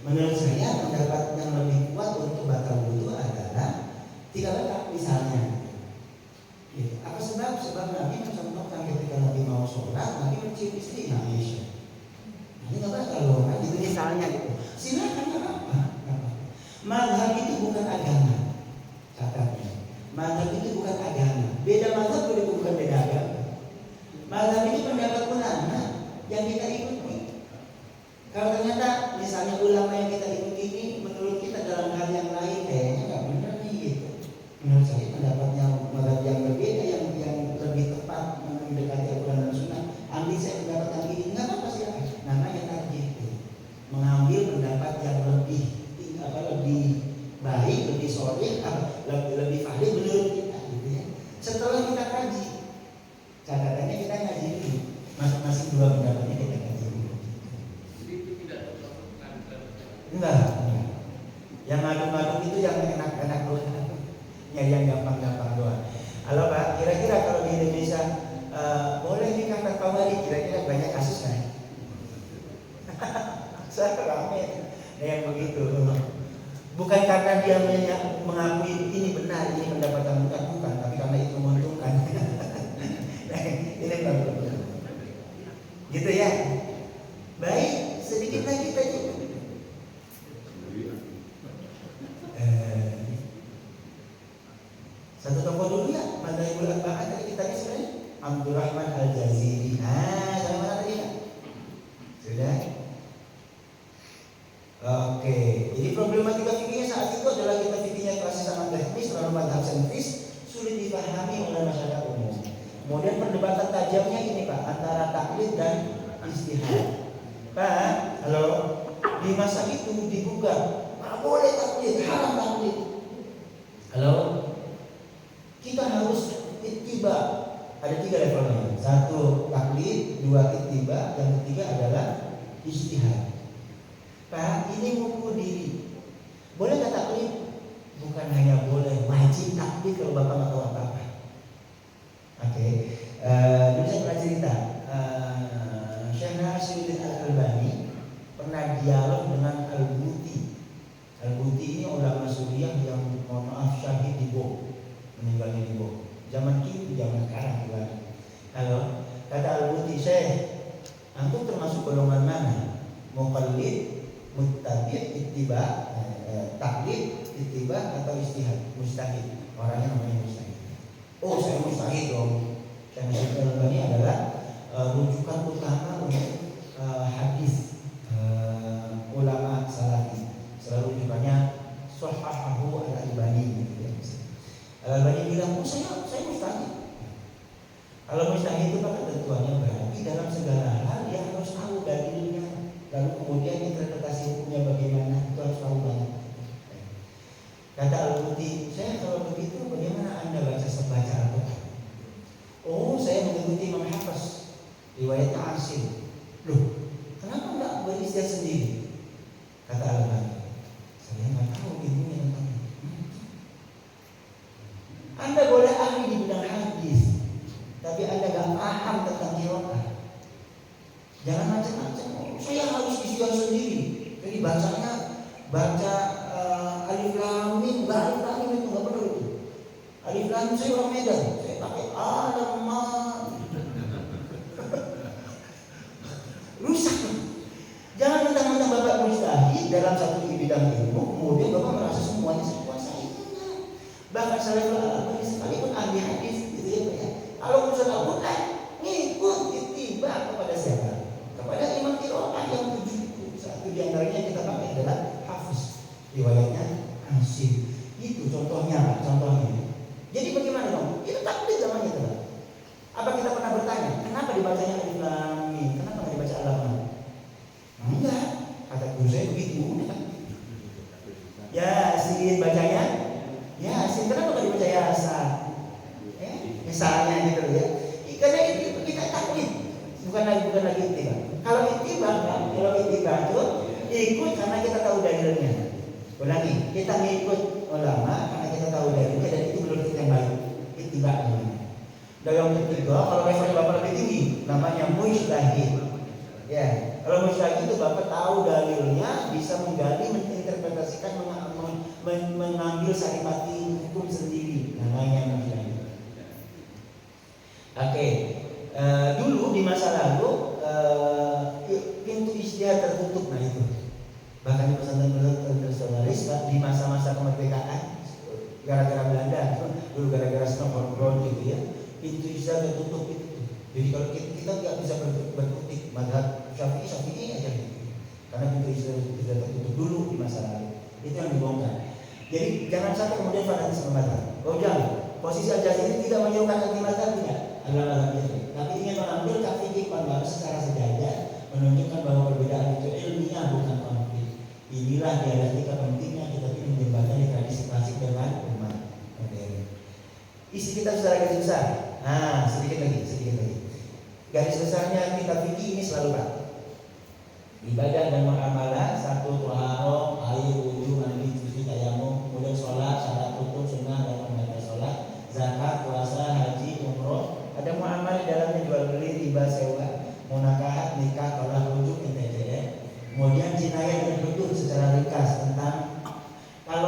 Menurut saya pendapat yang lebih kuat untuk batal wudu adalah tidak lengkap misalnya. Gitu. Apa sebab? Sebab Nabi mencontohkan ketika Nabi mau sholat, Nabi mencium istri Aisyah. Ini nggak batal loh, kan? Itu misalnya gitu. Silakan apa? Mazhab itu bukan agama, katanya. Mazhab itu bukan agama. Beda mazhab itu bukan beda agama. Mazhab ini pendapat ulama yang kita ikuti. Kalau ternyata misalnya ulama yang kita ikuti ini menurut kita dalam hal yang lain kayaknya nggak benar nih gitu. Menurut saya pendapatnya mazhab yang berbeda yang lebih tepat mendekati Al-Quran dan Sunnah. Ambil saya pendapat yang ini nggak apa-apa silakan. Namanya tarjih. Mengambil pendapat yang lebih baik, lebih solid, lebih valid menurut kita gitu ya. Setelah kita kaji, catatannya kita ngaji dulu. Masing-masing dua pendapatnya kita kaji dulu. Jadi itu tidak terlakukan. Enggak. Yang ngaduk-ngaduk itu yang enak-enak doang. Yang gampang-gampang doang. Halo Pak, kira-kira kalau di Indonesia boleh nikah tanpa wali, kira-kira banyak kasus kan? Saya ramai yang begitu. Bukan karena dia mengakui ini benar, ini pendapatan bukan, tapi karena itu menguntungkan. Nah, ini problem. Gitu ya. Baik, sedikit lagi tadi. Satu tokoh dulu ya, Madhaibul Arba'ah tadi kita sebenarnya Abdurrahman Al-Jaziri. Sama mana tadi ya? Sudah? Oke, jadi problematika fikihnya saat itu adalah kita fikihnya kelasnya sangat teknis, terlalu madhab sentris, sulit dipahami oleh masyarakat umum. Kemudian perdebatan tajamnya ini Pak, antara taklid dan ijtihad. Pak, halo, di masa itu digugat, nggak boleh taklid, haram taklid. Halo, kita harus ittiba. Ada 3 levelnya. 1 taklid, 2 ittiba, yang ketiga adalah ijtihad. Pak, ini mengukur diri. Boleh nggak taklid? Bukan hanya boleh, wajib taklid kalau Bapak nggak tahu apa-apa. Oke, dulu saya pernah cerita. Syekh Nasiruddin Al-Albani pernah dialog dengan Al-Buti. Al-Buti ini ulama Suriah yang mohon maaf syahid di Bom, meninggalnya di Bom. Zaman kini, zaman sekarang juga. Halo, kata Al-Buti, Syekh, antum termasuk golongan mana? Muqallid, muttabi', ittiba, taklid, ittiba atau ijtihad? Mustahid. Orangnya namanya mustahid. Oh, saya mustahid dong. Syekh Nasiruddin Al-Albani adalah rujukan utama untuk hadis ulama salafi. Selalu rujukannya Shahahahu Al-Albani gitu ya. Al-Albani bilang, oh saya mustahid. Kalau mustahid itu kan ketentuannya berarti dalam segala hal dia harus tahu dalilnya. Lalu kemudian interpretasi hukumnya bagaimana, itu harus tahu banget. Kata Al-Buti, saya kalau begitu bagaimana Anda baca Al-Quran? Oh, saya mengikuti Imam Hafiz, riwayatnya Asim. Loh, kenapa enggak beristiad sendiri? Kata Al-Albani, saya nggak tahu ilmunya tentang itu. Anda boleh ahli di bidang hadis, tapi Anda nggak paham tentang qiraah. Jangan macam-macam. Saya harus istiad sendiri. Jadi bacanya baca alif lam mim, alif lam mim itu nggak perlu itu. Alif lam mim saya orang Medan, saya pakai alamat. Rusak. Jangan mentang-mentang Bapak mustahid dalam satu bidang ilmu, kemudian Bapak merasa semuanya saya kuasai. Bahkan saya Al-Albani sekalipun ahli hadis, gitu ya Pak ya. Kalau urusan Al-Quran, ngikut ittiba kepada siapa? Kepada imam qiraah yang 7. Satu di antaranya kita pakai adalah Hafiz, riwayatnya Asim. Itu contohnya Pak, contohnya. Jadi bagaimana dong? Itu taklid zaman itu Pak. Apa kita pernah bertanya, kenapa dibacanya alif lam mim? Kenapa nggak dibaca alamat? Enggak, kata guru saya begitu. Yasin bacanya, Yasin. Kenapa nggak dibaca Yasin? Misalnya gitu ya. Karena itu kita taklid, bukan lagi ittiba. Kalau ittiba itu ikut karena kita tahu dalilnya. Ulangi, kita ngikut ulama karena kita tahu dalilnya dan itu belum kita yang baik. Ittiba namanya. Dan yang ketiga, kalau levelnya Bapak lebih tinggi, namanya mujtahid. Ya, kalau mujtahid itu Bapak tahu dalilnya, bisa menggali, menginterpretasikan, mengambil saripati hukum sendiri, namanya mujtahid. Oke, dulu di masa lalu pintu ijtihad tertutup, nah itu. Bahkan di pesantren nasionalis di masa-masa kemerdekaan, gara-gara Belanda, dulu gara-gara Snowball gitu ya. Pintu ijtihad tertutup itu. Jadi kalau kita nggak bisa berkutik madhab Syafi'i aja gitu. Karena pintu ijtihad tertutup dulu di masa lalu. Itu yang dibongkar. Jadi jangan sampai kemudian fanatisme madhab. Oh jangan. Posisi Al-Jaziri tidak menyuruhkan anti-madhab tidak. Tapi ingin mengambil fikih konflik secara sejajar, menunjukkan bahwa perbedaan itu ilmiah bukan konflik. Inilah dialektika pentingnya kita ingin menjembatani tradisi klasik dengan umat modern. Isi kita secara garis besar. Nah, sedikit lagi. Garis besarnya kitab fikih ini selalu Pak. Ibadah dan muamalah, 1 thaharah, air, wudu, mandi, cuci, tayamum, kemudian sholat, syarat rukun, sunnah dan pembatal sholat, zakat, puasa, haji, umroh. Ada muamalah di dalamnya jual beli, riba, sewa, munakahat, nikah, tolak rujuk, NTJR. Kemudian jinayah dan hudud secara ringkas tentang kalau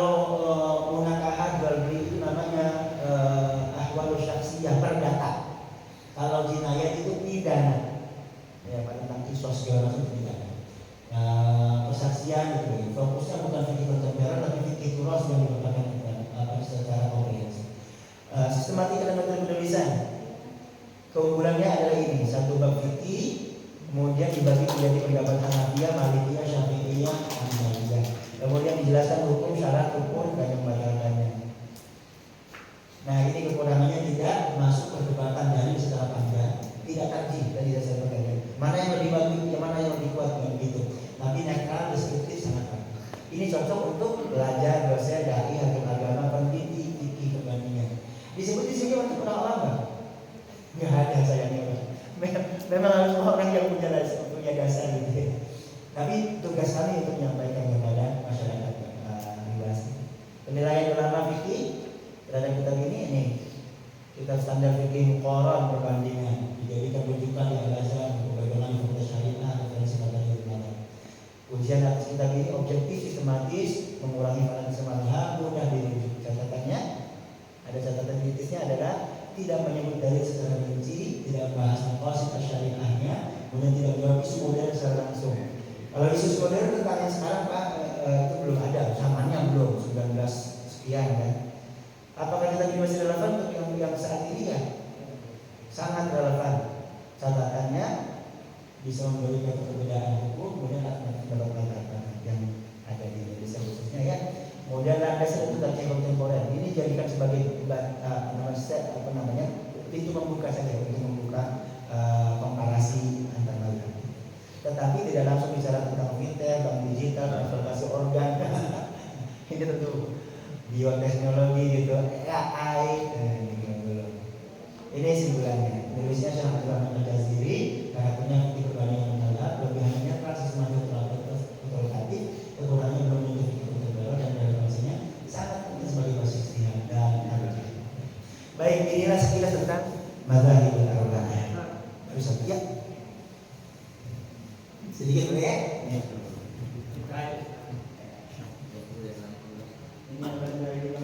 dibagi menjadi pendapat Hanafiyah, Malikiyah, Syafi'iyah, Hanbaliyah. Kemudian dijelaskan hukum, syarat, rukun dan yang membatalkannya. Nah, ini kekurangannya tidak masuk perdebatan dalil secara panjang, tidak tarjih tadi saya sampaikan. Mana yang lebih bagus, mana yang lebih kuat begitu. Tapi netral, deskriptif sangat bagus. Ini cocok untuk belajar dosen, dai, hakim agama, pendidik, fikih perbandingan. Disebut di sini untuk orang-orang nggak ada sayangnya. Memang harus orang yang punya dasar gitu ya. Tapi tugas kami untuk menyampaikan kepada masyarakat luas. Penilaian ulama fikih terhadap kitab ini kitab standar fikih muqarrar perbandingan dijadikan rujukan di alasan perbandingan hukum syariah dan sebagainya ulama. Ujian atas kitab ini objektif, sistematis, mengurangi fanatisme mazhab, mudah dirujuk. Catatannya ada catatan kritisnya adalah tidak menyebut dalil secara rinci, tidak membahas maqasid syariahnya, kemudian tidak menjawab isu modern secara langsung. Kalau isu modern tentang yang sekarang Pak itu belum ada, zamannya belum 19 sekian kan. Apakah kita ini masih relevan untuk yang saat ini ya? Sangat relevan. Catatannya bisa memberikan perbedaan hukum, kemudian akan mendapatkan yang ada di Indonesia khususnya ya. Kemudian landasan itu tafsir kontemporer. Ini jadikan sebagai pintu membuka saja, untuk membuka komparasi antar mazhab. Tetapi tidak langsung bicara tentang fintech, bank digital, transformasi organ. Ini tentu bioteknologi gitu, AI, ini simpulannya. Nulisnya Syekh Abdul Rahman Al-Jaziri, karena punya fikih perbandingan mazhab, kelebihannya praksis mazhab otoritatif, kekurangannya belum menyentuh fikih kontemporer dan relevansinya sangat penting sebagai basis ijtihad dan analisis. Baik, inilah sekilas tentang mazhabul arba'ah. Bisa ya? Sedikit boleh ya? Ini yang